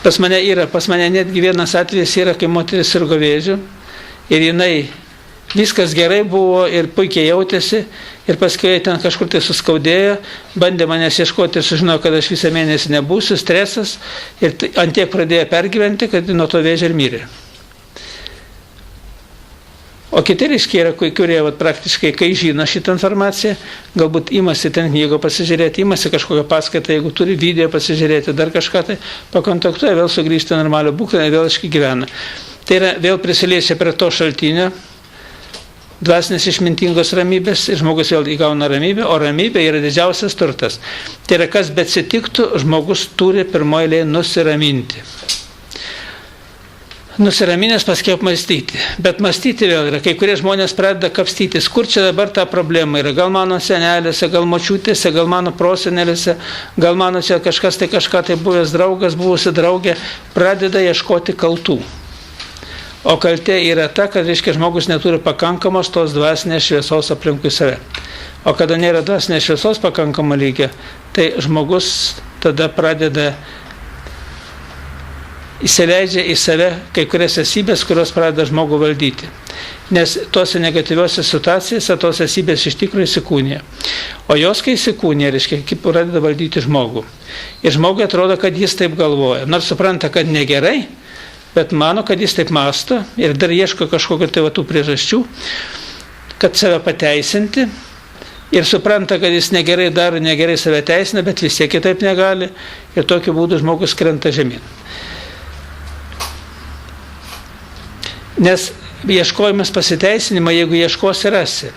Pas mane netgi vienas atvejis yra, kai moteris sirgo vėžiu ir jinai viskas gerai buvo ir puikiai jautėsi ir paskui ten kažkur tai suskaudėjo, bandė manęs ieškoti ir sužinojo, kad aš visą mėnesį nebūsiu, stresas ir ant tiek pradėjo pergyventi, kad nuo to vėžio ir mirė. O kiti reiškia yra, kurie praktiškai, kai žino šitą informaciją, galbūt imasi ten knygą pasižiūrėti, imasi kažkokią paskaitą, jeigu turi video pasižiūrėti, dar kažką tai pakontaktuoja, vėl sugrįžta normalią būklę, vėl gyvena. Tai yra vėl prisiliečia prie to šaltinio, dvasinės išmintingos ramybės ir žmogus vėl įgauna ramybę, o ramybė yra didžiausias turtas. Tai yra, kas beatsitiktų, žmogus turi pirmoje eilėje nusiraminti. Nusiraminęs paskui apmąstyti. Bet mąstyti vėl yra. Kai kurie žmonės pradeda kapstytis, kur čia dabar ta problema yra. Gal mano senelėse, gal močiutėse, gal mano prosenelėse, gal mano čia kažkas tai kažką tai buvęs draugas, buvusi draugė, pradeda ieškoti kaltų. O kaltė yra ta, kad reiškia žmogus neturi pakankamos tos dvasinės šviesos aplinkui save. O kada nėra dvasinės šviesos pakankamo lygio, tai žmogus tada pradeda įsileidžia į save kai kurias esybės, kurios pradeda žmogų valdyti. Nes tose negatyviose situacijose tos esybės iš tikrųjų įsikūnija. O jos, kai įsikūnija, reiškia, kaip pradeda valdyti žmogų. Ir žmogui atrodo, kad jis taip galvoja. Nors supranta, kad negerai, bet mano, kad jis taip mąsto ir dar ieško kažkokio tai tų priežasčių, kad save pateisinti. Ir supranta, kad jis negerai daro, negerai save teisina, bet vis tiek kitaip negali. Ir tokiu būdu žmogus krenta žemyn. Nes ieškojimas pasiteisinimą, jeigu ieškosi, rasi.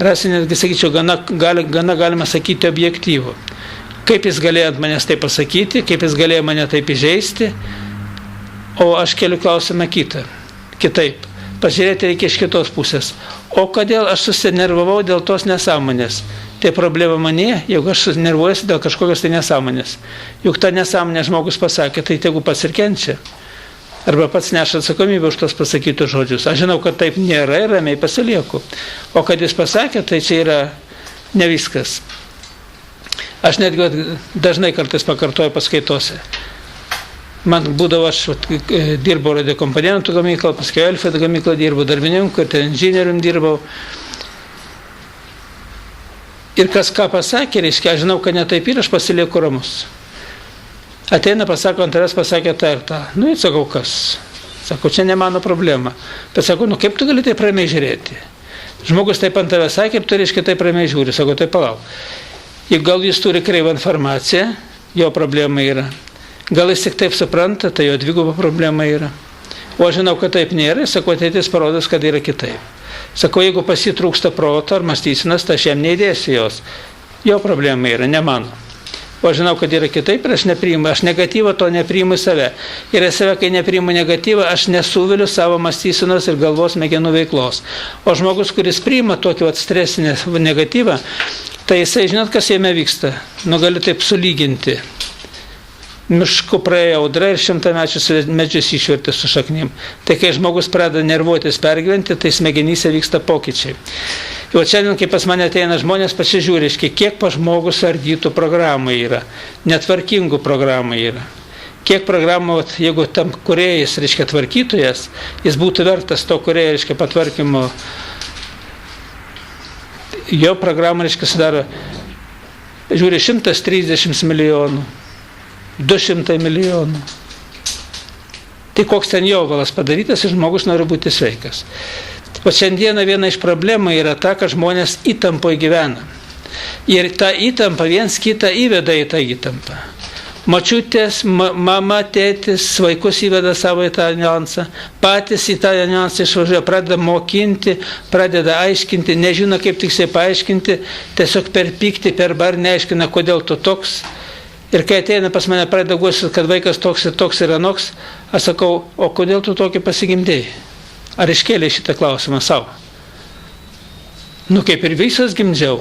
Rasi, netgi sakyčiau, gana galima sakyti objektyvų. Kaip jis galėjo manęs taip pasakyti, kaip jis galėjo mane taip įžeisti, o aš keliu klausimą kitaip. Pažiūrėti reikia iš kitos pusės. O kodėl aš susinervavau dėl tos nesąmonės? Tai problema manie, jeigu aš susinervuojuosi dėl kažkokios tai nesąmonės. Juk tą nesąmonę žmogus pasakė, tai tegu pats ir kenčia. Arba pats neša atsakomybę už tos pasakytus žodžius. Aš žinau, kad taip nėra ir ramiai pasilieku. O kad jis pasakė, tai čia yra ne viskas. Aš netgi dažnai kartais pakartoju paskaitose. Man būdavo, aš dirbau radiokomponentų gamyklą, paskui Elfedo gamyklą dirbau, darbininku, ir ten inžinierium dirbau. Ir kas ką pasakė, reiškia, aš žinau, kad ne taip ir aš pasilieku ramus. Ateina, pasako, ant tavęs pasakė tą ir tą. Nu, ir sakau, kas? Sakau, čia ne mano problema. Bet sakau, nu kaip tu gali taip ramiai žiūrėti? Žmogus taip ant tavęs sakė, ir tu reiškia taip ramiai žiūri. Sakau, tai palauk. Juk gal jis turi kreivą informaciją, jo problema yra. Gal jis tik taip supranta, tai jo dviguba problema yra. O aš žinau, kad taip nėra, sakau, ateitis parodos, kad yra kitaip. Sakau, jeigu pasitrūksta proto ar mąstysenos, tai aš jam neįdėsiu jos. Jo problema yra, ne mano. O aš žinau, kad yra kitaip ir aš nepriimu. Aš negatyvą to nepriimu į save. Ir į save, kai nepriimu negatyvą, aš nesuviliu savo mąstysenos ir galvos smegenų veiklos. O žmogus, kuris priima tokį stresinį negatyvą, tai jisai, žinot, kas jame vyksta? Nu, gali taip sulyginti. Mišku praėjo audra ir 100-mečius medžius išvertė su šaknim. Tai kai žmogus pradeda nervuotis, pergyventi, tai smegenyse vyksta pokyčiai. O šiandien, kai pas mane ateina žmonės, pasižiūrė, kiek pas žmogus ardytų programų yra, netvarkingų programų yra. Kiek programų, jeigu tam kūrėjas, reiškia tvarkytojas, jis būtų vertas to kūrėjo, reiškia patvarkymo, jo programą, reiškia, sudaro, žiūri, 130 milijonų. 200 milijonų. Tai koks ten jovalas padarytas ir žmogus nori būti sveikas. O šiandieną viena iš problemų yra ta, kad žmonės įtampoje gyvena. Ir tą įtampą viens kitą įveda į tą įtampą. Močiutės, mama, tėtis, vaikus įveda savo į tą niuansą. Patys į tą niuansą išvažiuoja, pradeda mokinti, pradeda aiškinti, nežino kaip tiksliai paaiškinti, tiesiog per pyktį, per bar neaiškina, kodėl tu toks. Ir kai ateina pas mane pradeda guosti, kad vaikas toks ir anoks, aš sakau, o kodėl tu tokį pasigimdėjai? Ar iškėlė šitą klausimą savo? Nu, kaip ir visas gimdžiau.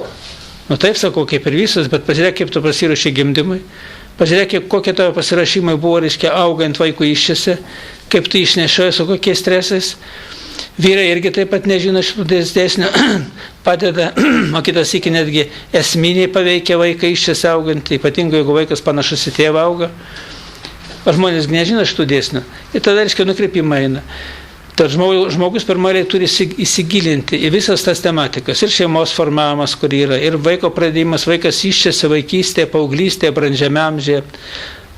Nu, taip sakau, kaip ir visas, bet pažiūrėk, kaip tu pasiruošė gimdymui. Pažiūrėk, kokie tavo pasirašymai buvo, reiškia, augant vaikų iščiose, kaip tu išnešioji, su kokiais stresais. Vyrai irgi taip pat nežino šitų dėsnių, padeda, o kitas iki netgi esminiai paveikia vaiką iščiose augant, ypatingai jeigu vaikas panašus į tėvą auga. O žmonės nežino šitų dėsnių. Ir tada, reiškia, nukreipimai eina. Tad žmogus pirmaliai turi įsigilinti į visas tas tematikas. Ir šeimos formavimas, kur yra, ir vaiko pradėjimas, vaikas iščiasi vaikystėje, paauglystėje, brandžiame amžiuje.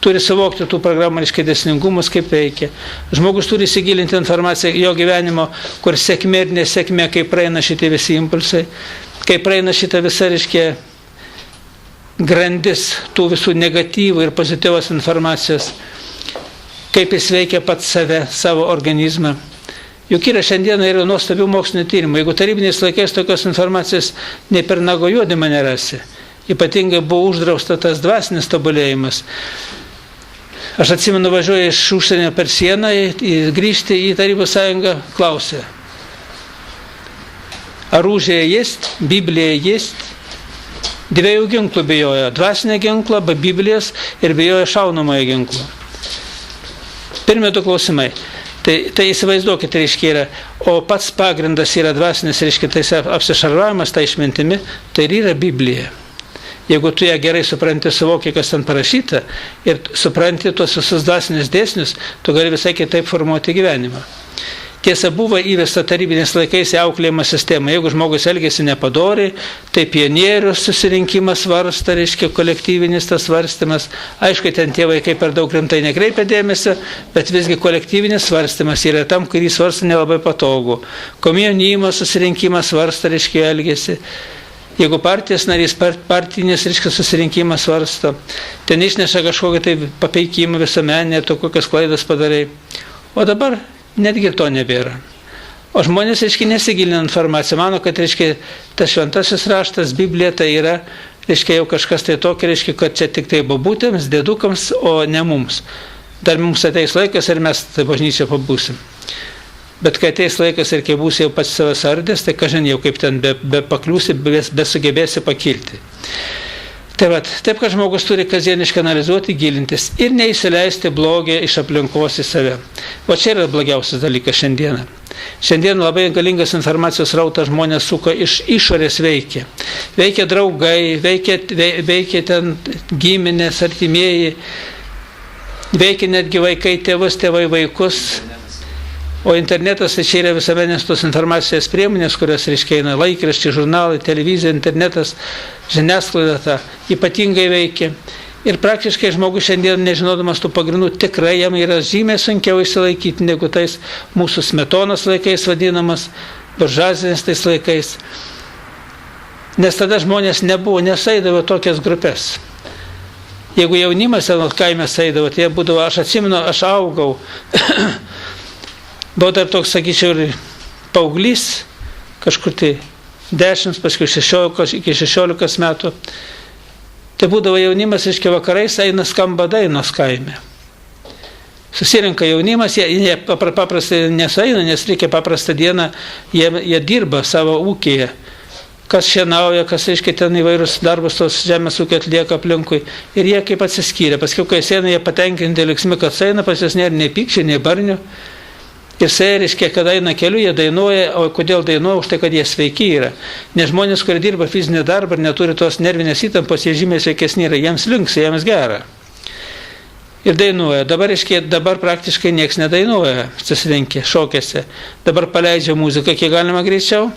Turi suvokti tų programų, reiškia, dėsningumus, kaip veikia. Žmogus turi įsigilinti informaciją jo gyvenimo, kur sėkmė ir nesėkmė, kaip praeina šitie visi impulsai, kaip praeina šita visa, reiškia, grandis tų visų negatyvų ir pozityvos informacijos, kaip jis veikia pats save, savo organizmą. Juk yra šiandieną yra nuostabių mokslinių tyrimų. Jeigu tarybiniais laikais tokios informacijos nei per nago juodimą nerasi, ypatingai buvo uždrausta tas dvasinis tobulėjimas. Aš atsimenu, važiuoju iš užsienio per sieną, grįžti į Tarybų sąjungą, klausė, ar orужие есть, Biblija есть? Dviejų ginklų bijojo, dvasinio ginklo, be Biblijos ir bijojo šaunamojo ginklo. Pirmi du klausimai. Tai įsivaizduokite, reiškia, yra, o pats pagrindas yra dvasinis, reiškia, tai apsišarvavimas, tai išmintimi, tai yra Biblija. Jeigu tu ją gerai supranti, suvoki, kas ten parašyta, ir supranti tuos visus dvasinius dėsnius, tu gali visai kitaip formuoti gyvenimą. Tiesa, buvo įvesta tarybiniais laikais į auklėjimo sistemą. Jeigu žmogus elgėsi nepadoriai, tai pionierių susirinkimas svarsta, reiškia, kolektyvinis tas svarstymas. Aišku, ten tie vaikai per daug rimtai nekreipia dėmesio, bet visgi kolektyvinis svarstymas yra tam, kurį svarsta nelabai patogu. Komjaunimo susirinkimas svarsta, reiškia, elgėsi. Jeigu partijos narys, partinis, reiškia, susirinkimas svarsto, ten išneša kažkokią tai papeikimą visuomenę, tu kokias klaidas padarai. O dabar netgi to nebėra. O žmonės, reiškia, nesigilina informaciją. Mano, kad, reiškia, tas šventasis raštas, Biblija, tai yra, reiškia, jau kažkas tai tokio, reiškia, kad čia tik tai bobutėms, dėdukams, o ne mums. Dar mums ateis laikas ir mes tai bažnyčia pabūsim. Bet kai ateis laikas ir kai būsi jau pats savas ardės, tai kažin jau kaip ten be pakliūsi, be sugebėsi pakilti. Tai vat, taip, kad žmogus turi kasdieniškai analizuoti, gilintis ir neįsileisti blogį iš aplinkos į save. O čia yra blogiausias dalykas šiandieną. Šiandien labai galingas informacijos rautas žmonės suka iš išorės veikia. Veikia draugai, veikia ten giminės, artimieji, veikia netgi vaikai, tėvus, tėvai vaikus. O internetas tai čia yra visuomenės tos informacijos priemonės, kurios, reiškia, eina laikraščiai, žurnalai, televizija, internetas, žiniasklaida ta ypatingai veikia. Ir praktiškai žmogus šiandien, nežinodamas tų pagrindų, tikrai jam yra žymiai sunkiau išsilaikyti negu tais mūsų Smetonos laikais vadinamas, buržuazinės tais laikais. Nes tada žmonės nesaidavo tokias grupės. Jeigu jaunimas kaime saidavo, tai jie būdavo, aš atsimenu, aš augau, buvo dar toks, sakyčiau, ir paauglys, kažkur tai 10, paskui 16, iki 16 metų. Tai būdavo jaunimas, reiškia, vakarais eina skamba dainos kaime. Susirinka jaunimas, jie paprastai nesueina, nes reikia paprastą dieną, jie dirba savo ūkyje. Kas šienauja, kas, reiškia, ten įvairius darbus tos žemės ūkio atlieka aplinkui. Ir jie kaip atsiskyrė. Paskui, kai sėna, jie patenkinti liksmi, kad eina, pas jas nėra nei pykščių, nei barnių. Ir reiškia, kada eina keliu, jie dainuoja, o kodėl dainuoja, už tai, kad jie sveiki yra. Nes žmonės, kurie dirba fizinį darbą ir neturi tos nervinės įtampos, jie žymiai sveikesni yra, jiems linksai, jiems gera. Ir dainuoja. Dabar praktiškai nieks nedainuoja, susirinkė, šokėse. Dabar paleidžia muziką kiek galima greičiau,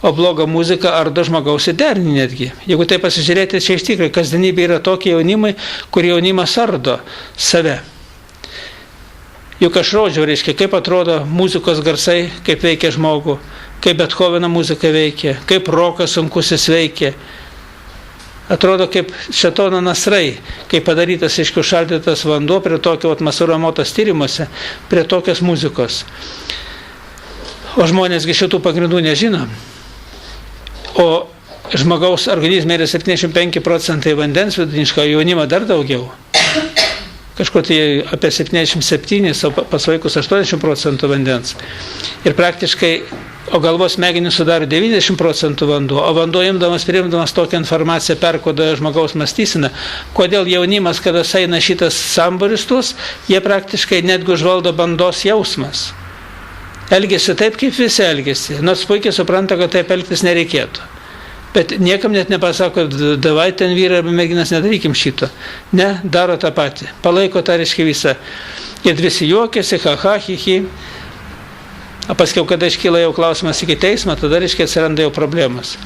o blogą muziką ardo žmogaus įderinį netgi. Jeigu tai pasižiūrėti, čia iš tikrųjų kasdienybė yra tokie jaunimai, kur jaunimas ardo save. Juk aš rodžiau, reiškia, kaip atrodo muzikos garsai, kaip veikia žmogų, kaip Bethoveno muzika veikia, kaip rokas sunkusis veikia. Atrodo kaip šėtono nasrai, kaip padarytas, aišku, šaldytas vanduo prie tokio masuramotas tyrimuose, prie tokios muzikos. O žmonėsgi šitų pagrindų nežino. O žmogaus organizme yra 75% vandens, vidutiniškai jaunimo dar daugiau. Kažkur tai apie 77, o pas vaikus 80% vandens. Ir praktiškai, o galvos smegenys sudaro 90% vanduo, o vanduo priimdamas tokią informaciją perkoduoja žmogaus mąstyseną. Kodėl jaunimas, kada eina šitas samburistus, jie praktiškai netgi užvaldo bandos jausmas. Elgėsi taip, kaip visi elgėsi, nors puikiai supranta, kad taip elgtis nereikėtų. Bet niekam net nepasako, davai ten vyrai arba merginas, nedarykim šito. Ne, daro tą patį. Palaiko tą, reiškia, visą. Ir visi juokiasi, ha, hi. O paskiau, kada iškyla jau klausimas iki teismo, tada, reiškia, atsiranda jau problemas.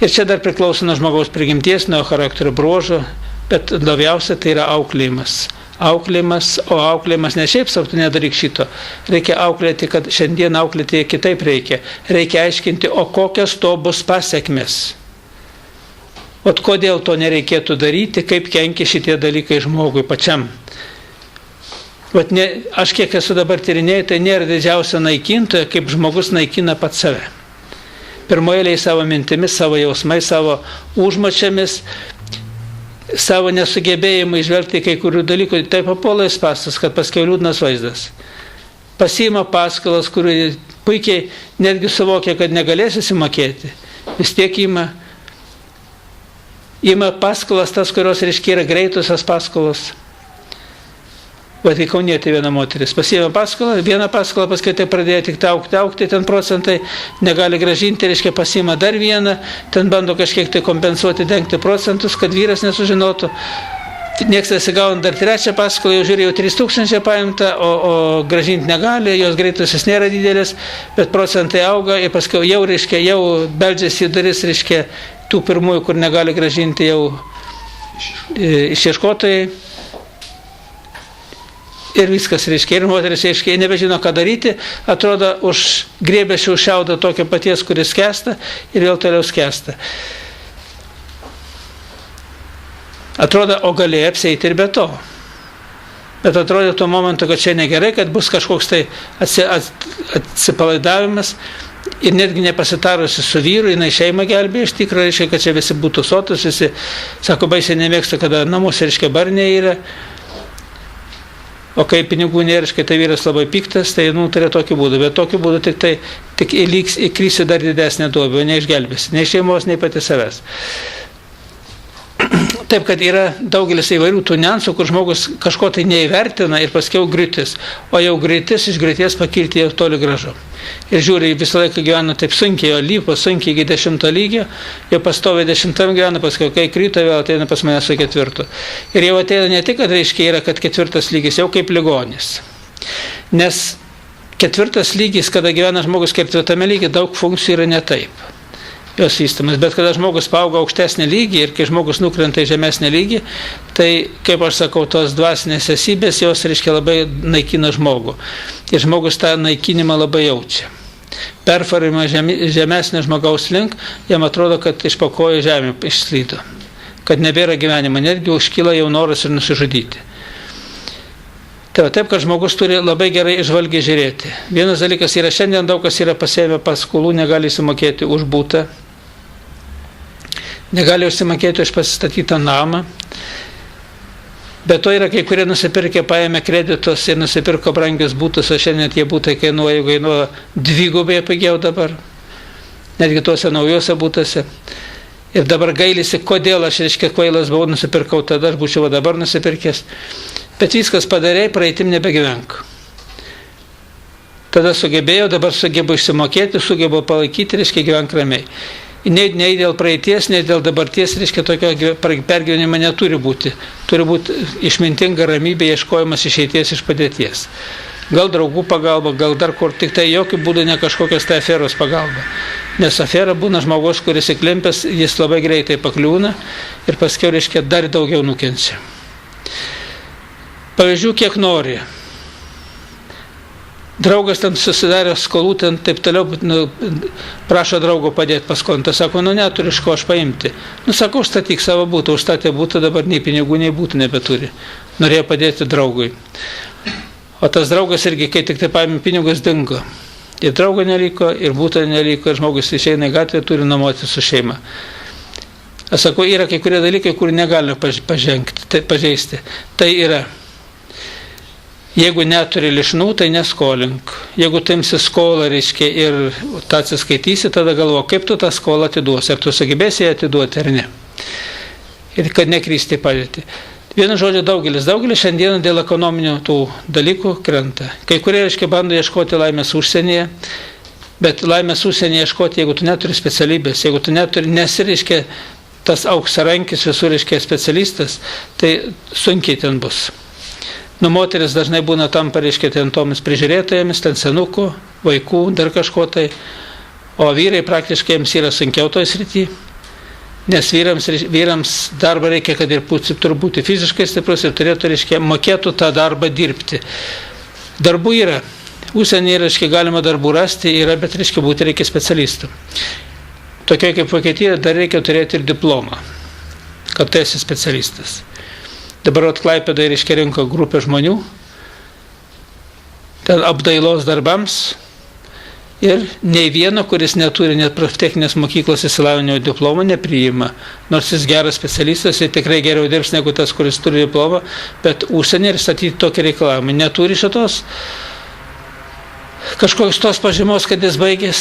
Ir čia dar priklauso nuo žmogaus prigimties, nuo charakterio bruožo, bet labiausia tai yra auklėjimas. O auklėjimas ne šiaip savo, tu nedaryk šito. Reikia auklėti, kad šiandien auklėti kitaip reikia. Reikia aiškinti, o kokios to bus pasiekmes. O kodėl to nereikėtų daryti, kaip kenkia šitie dalykai žmogui pačiam. Aš kiek esu dabar tyrinėjęs, tai nėra didžiausia naikintoja, kaip žmogus naikina pats save. Pirmoje eilėje savo mintimis, savo jausmais, savo užmačiamis, savo nesugebėjimą išvelgti kai kurių dalykų, taip papuola į spąstus, kad paskiau liūdnas vaizdas. Pasiima paskolas, kurių puikiai netgi suvokia, kad negalės įsimokėti. Vis tiek ima paskolas tas, kurios, reiškia, yra greitusios paskolos. Kaunietė viena moteris. Pasiėmė paskolą, vieną paskolą, paskui tai pradėjo tik augti, ten procentai, negali gražinti, reiškia, pasiima dar vieną, ten bando kažkiek tai kompensuoti, dengti procentus, kad vyras nesužinotų. Niekas nesigauna dar trečią paskolą, jau žiūrėjau 3000 paimta, o gražinti negali, jos greitusis nėra didelis, bet procentai auga ir paskui jau, reiškia, jau beldžiasi į duris, reiškia, tų pirmųjų, kur negali gražinti, jau išieškotojai. Ir viskas, reiškia, ir moteris, reiškia, nebežino, ką daryti, atrodo, grėbėsi už šiaudą tokio paties, kuris skęsta, ir vėl toliau skęsta. Atrodo, o galėjo apsieiti ir be to. Bet atrodo tuo momentu, kad čia negerai, kad bus kažkoks tai atsipalaidavimas, ir netgi nepasitarusi su vyru, jinai šeimą gelbėjo, iš tikrųjų, reiškia, kad čia visi būtų sotus, visi, sako, baisiai nemėgsta, kada namuose, reiškia, barniai yra. O kai pinigų nėra, tai vyras labai piktas, tai nutarė tokiu būdu. Bet tokiu būdu tik įkrisi dar didesnę duobę, neišgelbėsi, nei šeimos, nei pati savęs. Taip, kad yra daugelis įvairių tų niuansų, kur žmogus kažko tai neįvertina ir paskiau griūtis. O jau griūtis, iš griūties pakilti jau toli gražu. Ir žiūri, visą laiką gyvena taip sunkiai, jo lipo sunkiai iki 10 lygio, jau pastovi 10 gyvena, paskui kai krito, vėl ateina pas mane su 4. Ir jau ateina ne tik, kad reiškia yra, kad 4 lygis, jau kaip ligonis. Nes 4 lygis, kada gyvena žmogus 4 lygi, daug funkcijų yra ne taip. Jos vystymas, bet kada žmogus paauga aukštesnį lygį ir kai žmogus nukrenta į žemesnį lygį, tai, kaip aš sakau, tos dvasinės esybės, jos, reiškia, labai naikina žmogų. Ir žmogus tą naikinimą labai jaučia. Performą žemesnio žmogaus link, jam atrodo, kad iš po kojų žemė išslydo. Kad nebėra gyvenimo, netgi užkyla jau noras ir nusižudyti. Taip, kad žmogus turi labai gerai išvalgiai žiūrėti. Vienas dalykas yra, šiandien daug kas yra pasiėmę paskolų, negali įsimokėti už būtą. Negali užsimokėti už pasistatytą namą. Bet to yra kai kurie nusipirkę, paėmė kreditus ir nusipirko brangius būtus, o šiandien tie būtai kainuoja dvigubai pigiau dabar. Netgi tuose naujuose būtuose. Ir dabar gailisi, kodėl aš, reiškia, kvailas buvau, nusipirkau tada, aš būčiau dabar nusipirkęs. Bet viskas padarėjai, praeitim nebegyvenk. Tada sugebėjau, dabar sugebu išsimokėti, sugebu palaikyti, reiškia, gyvenk ramiai. Nei dėl praeities, nei dėl dabarties, reiškia, tokio pergyvenimo neturi būti. Turi būti išmintinga ramybė, ieškojimas išeities iš padėties. Gal draugų pagalba, gal dar kur, tik tai jokių būdų ne kažkokios tai aferos pagalba. Nes afera būna žmogus, kuris įklimpęs, jis labai greitai pakliūna ir paskiau, reiškia, dar daugiau nukenčia. Pavyzdžių kiek nori. Draugas ten susidarė skolų, ten taip toliau, prašo draugo padėti paskolą. Tas sako, neturi iš ko aš paimti. Sako, užstatyk savo būtą, užstatė būtą, dabar nei pinigų, nei būtų nebeturi. Norėjo padėti draugui. O tas draugas irgi, kai tik tai paėmė pinigus, dingo. Ir draugo neliko, ir būto neliko, ir žmogus išeina į gatvę, turi namuoti su šeima. Aš sakau, yra kai kurie dalykai, kur negalime pažeisti. Tai yra. Jeigu neturi lišnų, tai neskolink. Jeigu tu imsi skolą, reiškia, ir tą atsiskaitysi, tada galvo, kaip tu tą skolą atiduosi, ar tu sugebėsi ją atiduoti ar ne. Ir kad nekristi padėti. Vienu žodžiu, daugelis šiandien dėl ekonominių tų dalykų krenta. Kai kurie, reiškia, bando ieškoti laimės užsienyje, Bet laimės užsienyje ieškoti, jeigu tu neturi specialybės, jeigu tu nesiriškia tas auksarankis visur reiškia specialistas, tai sunkiai ten bus. Nu, moteris dažnai būna tampa, reiškia, ten tomis prižiūrėtojomis, ten senukų, vaikų, dar kažko tai, o vyrai praktiškai jiems yra sunkiau toj srity, nes vyrams darbą reikia, kad ir turi būti fiziškai stiprus ir turėtų, reiškia, mokėtų tą darbą dirbti. Darbų yra. Užsienyje, reiškia, galima darbų rasti, yra, bet, reikia specialistų. Tokia kaip Vokietija, dar reikia turėti ir diplomą, kad tu esi specialistas. Dabar Klaipėdoje, reiškia, rinko grupė žmonių, ten apdailos darbams ir nei vieno, kuris neturi net techninės mokyklos išsilavinimo diplomą, nepriima. Nors jis geras specialistas ir tikrai geriau dirbs negu tas, kuris turi diplomą, bet užsienį ir statyti tokį reikalavimą. Neturi šitos kažkokios tos pažymos, kad jis baigęs,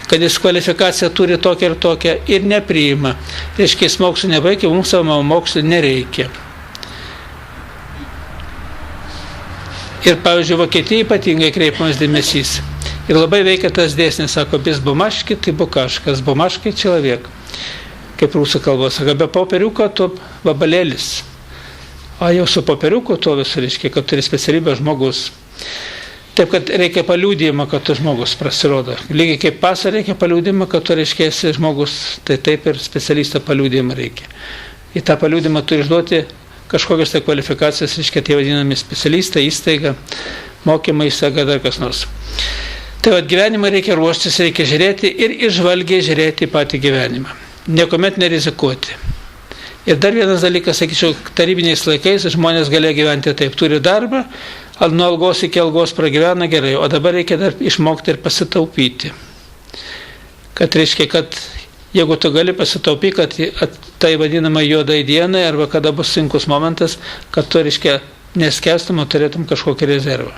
kad jis kvalifikaciją turi tokią ir tokią ir nepriima. Reiškia, jis mokslų nebaigia, mums savo mokslų nereikia. Ir, pavyzdžiui, Vokietija ypatingai kreipiamas dėmesys. Ir labai veikia tas dėsnis, sako, без бумажки ты букашка, с бумажкой человек. Kaip rusų kalba, sako, be popieriuko tu vabalėlis. O jau su popieriuku to visur reiškia, kad turi specialybę žmogus. Taip, kad reikia paliudijimą, kad tu žmogus pasirodo. Lygiai kaip pasą reikia paliudijimą, kad tu reiškia esi žmogus, tai taip ir specialistą paliudijimą reikia. Į tą paliudijimą turi išduoti kažkokios tai kvalifikacijos, reiškia, tie vadinami specialistai, įstaiga, mokymai, įstaiga, dar kas nors. Tai vad gyvenimą reikia ruoštis, reikia žiūrėti ir išvalgiai žiūrėti patį gyvenimą. Niekuomet nerizikuoti. Ir dar vienas dalykas, sakyčiau, tarybiniais laikais žmonės galėjo gyventi taip, turi darbą, nuo algos iki algos pragyvena gerai, o dabar reikia dar išmokti ir pasitaupyti. Kad reiškia, kad jeigu tu gali pasitaupyti, kad tai vadinama juodai dienai, arba kada bus sunkus momentas, kad tu, reiškia, neskęstum, o turėtum kažkokį rezervą.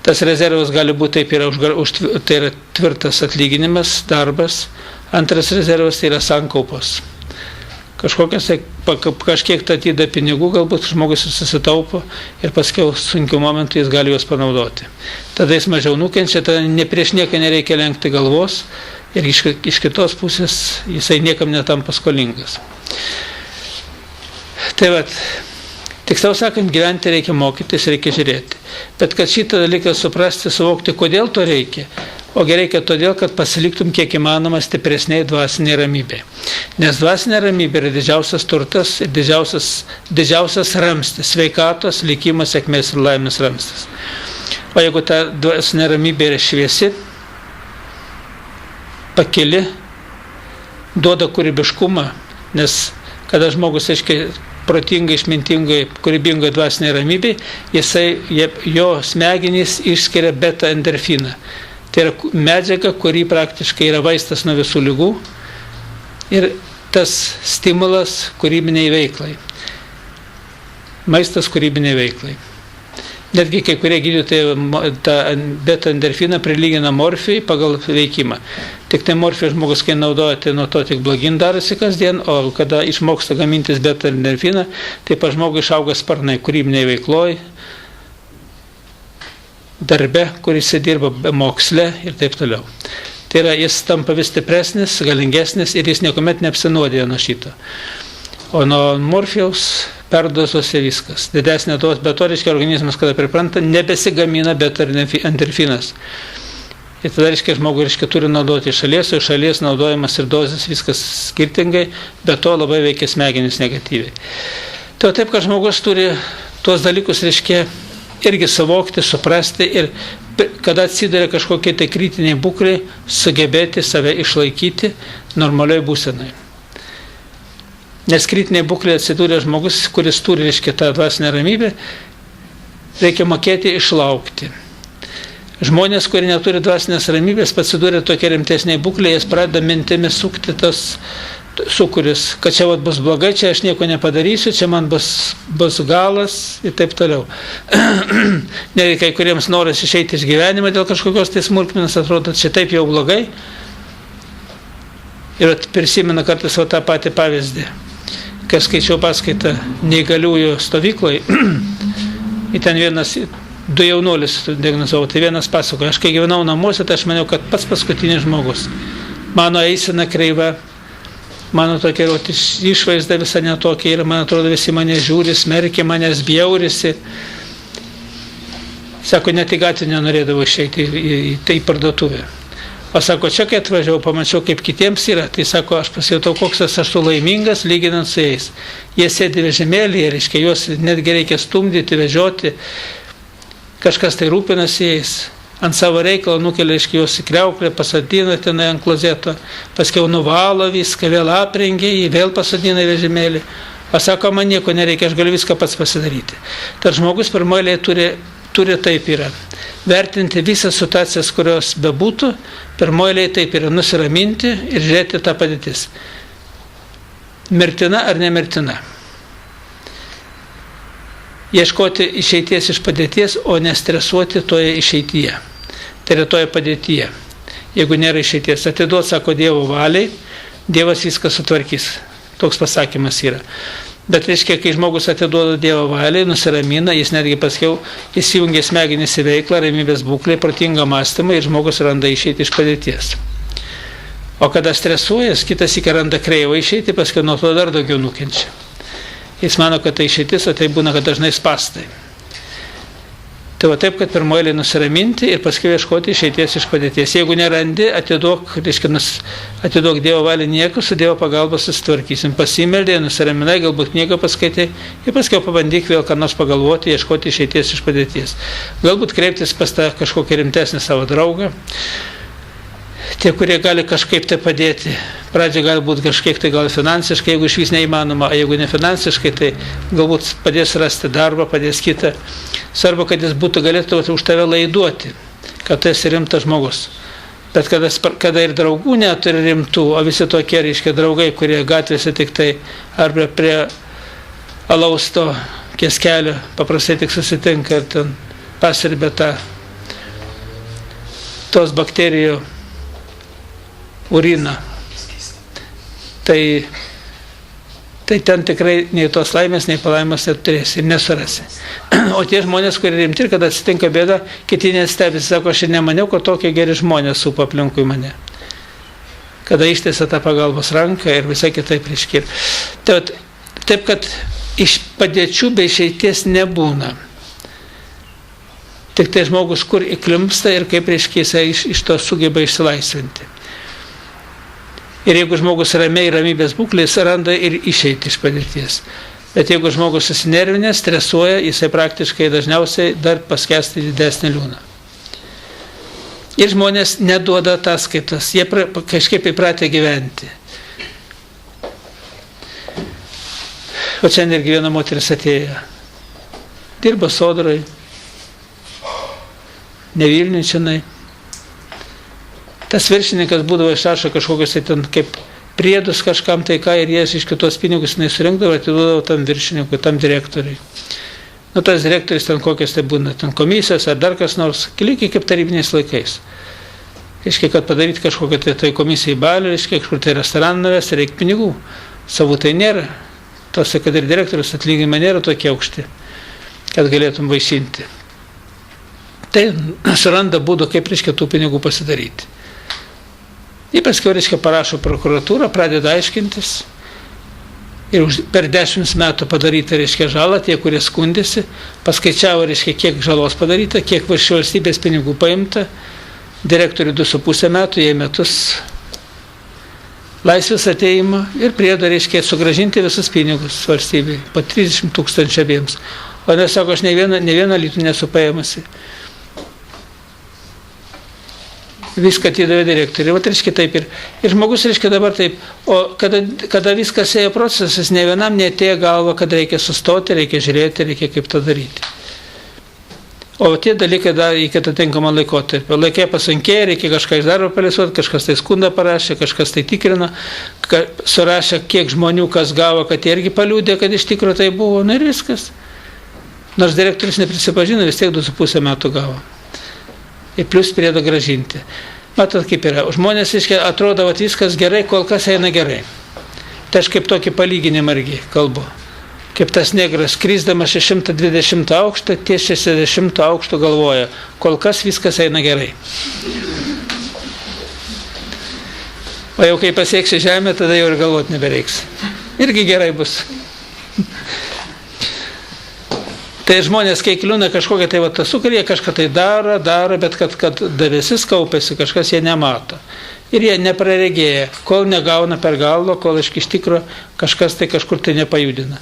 Tas rezervas gali būti taip, tai yra tvirtas atlyginimas, darbas. Antras rezervas tai yra sankaupos. Kažkiek atida pinigų, galbūt žmogus susitaupo ir paskiau sunkiu momentu jis gali juos panaudoti. Tada jis mažiau nukenčia, tada prieš nieką nereikia lenkti galvos ir iš kitos pusės jisai niekam netampa skolingas. Tai vat, tiksliau sakant, gyventi reikia mokytis, reikia žiūrėti. Bet kad šitą dalyką suprasti, suvokti, kodėl to reikia, ogi reikia todėl, kad pasiliktum kiek įmanoma stipresniai dvasiniai ramybei. Nes dvasinė ramybė yra didžiausias turtas ir didžiausias ramstis, sveikatos, likimas, sėkmės ir laimės ramstis. O jeigu ta dvasinė ramybė yra šviesi, pakili, duoda kūrybiškumą, nes kada žmogus, aiškiai, protingai, išmintingai, kūrybingai dvasinė ramybė, jo smegenys išskiria beta endorfiną. Tai yra medžiaga, kuri praktiškai yra vaistas nuo visų ligų ir tas stimulas kūrybiniai veiklai. Maistas kūrybiniai veiklai. Netgi kai kurie gydytojai tą beta endorfiną prilygina morfijai pagal veikimą. Tik tai morfiją žmogus, kai naudoja, tai nuo to tik blogyn darosi kasdien, o kada išmoksta gamintis beta endorfiną, tai pas žmogų išauga sparnai kūrybiniai veikloj, darbe, kuris dirba moksle ir taip toliau. Tai yra, jis tampa vis stipresnis, galingesnis ir jis niekuomet neapsinuodija nuo šito. O nuo morfijaus perdozuosi viskas. Didesnė dozė, bet to reiškia organizmas, kada pripranta, nebesigamina beta endorfinas. Ir tada reiškia žmogui turi naudoti iš šalies naudojimas ir dozės viskas skirtingai, bet to labai veikia smegenis negatyviai. Tai taip, kad žmogus turi tuos dalykus reiškia irgi suvokti, suprasti ir kada atsiduria kažkokie tai kritiniai būkliai, sugebėti save išlaikyti normalioj būsenai. Nes kritiniai būkliai atsidūrė žmogus, kuris turi, reiškia, tą dvasinę ramybę, reikia mokėti išlaukti. Žmonės, kurie neturi dvasinės ramybės, atsidūrė tokia rimtesniai būkliai, jis pradeda mintimis sukti tas sūkuris, kad čia bus blogai, čia aš nieko nepadarysiu, čia man bus galas ir taip toliau. Kai kuriems noras išeiti iš gyvenimo dėl kažkokios tai smulkmenos, atrodo, čia taip jau blogai. Ir prisimenu kartais tą patį pavyzdį, kai skaičiau paskaitą neįgaliųjų stovykloje, ir ten vienas Du jaunuolis diagnozavau, tai vienas pasakoja, aš kai gyvenau namuose, tai aš maniau, kad pats paskutinis žmogus. Mano eisena kreiva, mano tokia išvaizda visa netokia ir man atrodo visi mane žiūri, smerkia, manęs bjaurisi. Sako, net į gatvę nenorėdavau išeiti į parduotuvę. O sako, čia kai atvažiavau, pamačiau, kaip kitiems yra, tai sako, aš pasijutau, koks aš esu laimingas, lyginant su jais. Jie sėdi vežimėlyje, reiškia, juos netgi reikia stumdyti, vežioti, kažkas tai rūpinasi jais. Ant savo reikalo nukelia, reiškia, juos į kriauklę, pasadina tenai ant klozeto, paskiau nuvalo viską, vėl aprengia jį, vėl pasadina į vežimėlį. O sako, man nieko nereikia, aš galiu viską pats pasidaryti. Tad žmogus pirmoje turi taip yra. Vertinti visas situacijas, kurios bebūtų, pirmoje taip yra nusiraminti ir žiūrėti tą padėtis. Mirtina ar nemirtina. Ieškoti išeities iš padėties, o nestresuoti toje išeityje. Tai yra toje padėtyje. Jeigu nėra išeities, atiduot, sako, Dievo valiai, Dievas viską sutvarkys. Toks pasakymas yra. Bet reiškia, kai žmogus atiduoda Dievo valiai, nusiramina, jis netgi paskiau įsijungia smegenis į veiklą, ramybės būklę, protingą mąstymą ir žmogus randa išeiti iš padėties. O kada stresuojas, kitas įkai randa kreivą išeiti, paskiau nuo to dar daugiau nukenčia. Jis mano, kad tai išeitis, o tai būna, kad dažnai spastai. Tai va taip, kad pirmoji nusiraminti ir paskui ieškoti išeities iš padėties. Jeigu nerandi, atiduok Dievo valią niekus, su Dievo pagalba susitvarkysim. Pasimeldė, nusiraminai, galbūt knygą paskaitai ir paskui pabandyk vėl ką nors pagalvoti, ieškoti išeities iš padėties. Galbūt kreiptis pas tą kažkokį rimtesnį savo draugą. Tie, kurie gali kažkaip tai padėti. Pradžia gali būti kažkiek tai gal finansiškai, jeigu iš vis neįmanoma, o jeigu ne finansiškai, tai galbūt padės rasti darbą, padės kitą. Svarbu, kad jis galėtų už tave laiduoti, kad tu esi rimtas žmogus. Bet kada ir draugų neturi rimtų, o visi tokie, reiškia, draugai, kurie gatvėse tik tai arba prie alausto kioskelio paprastai tik susitinka ir ten pasirbė tos bakterijų uriną. Tai ten tikrai nei tos laimės, nei palaimės neturėsi ir nesurasi. O tie žmonės, kurie rimti ir kada atsitinka bėda, kiti nestebisi, sako, aš ir nemaniau, kad tokie geri žmonės supa aplinkui mane. Kada ištiesia tą pagalbos ranką ir visai kitaip reiškia. Taip, kad iš padėčių be išeities nebūna. Tik tai žmogus, kur įklimpsta ir kaip reiškia jisai iš to sugeba išsilaisvinti. Ir jeigu žmogus ramiai ramybės būklės, randa ir išeiti iš padėties. Bet jeigu žmogus susinervinę, stresuoja, jisai praktiškai dažniausiai dar paskęsta didesnį liūną. Ir žmonės neduoda ataskaitos, jie kažkaip įpratę gyventi. O čia irgi viena moteris atėjo. Dirba Sodrai, ne Vilniuje čionai. Tas viršininkas būdavo išrašo kažkokius ten kaip priedus kažkam tai ką ir jie iš kitos pinigus nesurinkdavo, atiduodavo tam viršininkui, tam direktoriui. Nu, tas direktorius ten kokias tai būna, ten komisijos ar dar kas nors, lygiai kaip tarybiniais laikais. Reiškia, kad padaryti kažkokią tai komisijai balių, reiškia, kažkur tai restoraną nuvesti, reikia pinigų. Savų tai nėra. Tose, kad ir direktorius atlyginimai nėra tokie aukšti, kad galėtum vaišinti. Tai suranda būdų, kaip reiškia tų pinigų pasidaryti. Jie paskiau, reiškia, parašo prokuratūrą, pradeda aiškintis ir per 10 metų padaryta, reiškia, žalą, tie, kurie skundėsi, paskaičiavo, reiškia, kiek žalos padaryta, kiek iš valstybės pinigų paimta, direktoriui 2,5 metų, jie metus laisvės ateimą ir priedo, reiškia, sugrąžinti visus pinigus valstybei, po 30 000 abiems. O nesako, aš ne vieną litų nesu paėmusi. Viską atidavė direktoriui. Vat, reiškia, taip ir žmogus, reiškia, dabar taip. O kada viskas ėjo procesas, ne vienam neatėjo galva, kad reikia sustoti, reikia žiūrėti, reikia kaip tą daryti. O tie dalykai dar reikia atitinkamą laikotarpį. Laikė pasunkėjo, reikia kažką iš darbo palisuoti, kažkas tai skundą parašė, kažkas tai tikrino, surašė, kiek žmonių kas gavo, kad jie irgi paliūdė, kad iš tikrųjų tai buvo. Nu ir viskas. Nors direktorius neprisipažino, vis tiek 2,5 metų gavo. Ir plus priedo gražinti. Matot, kaip yra. Žmonės, atrodo, kad viskas gerai, kol kas eina gerai. Tai aš kaip tokį palyginimą irgi kalbu. kaip tas negras, krisdamas 120 aukštą, ties 60 aukšto galvoja, kol kas viskas eina gerai. O jau kai pasieksi žemę, tada jau ir galvoti nebereiks. Irgi gerai bus. Tai žmonės, kai kliūna kažkokia tai va sukuria, jie kažką tai daro, bet kad debesis kaupiasi, kažkas jie nemato. Ir jie nepraregėja, kol negauna per galvą, kol iš tikro kažkas tai kažkur tai nepajudina.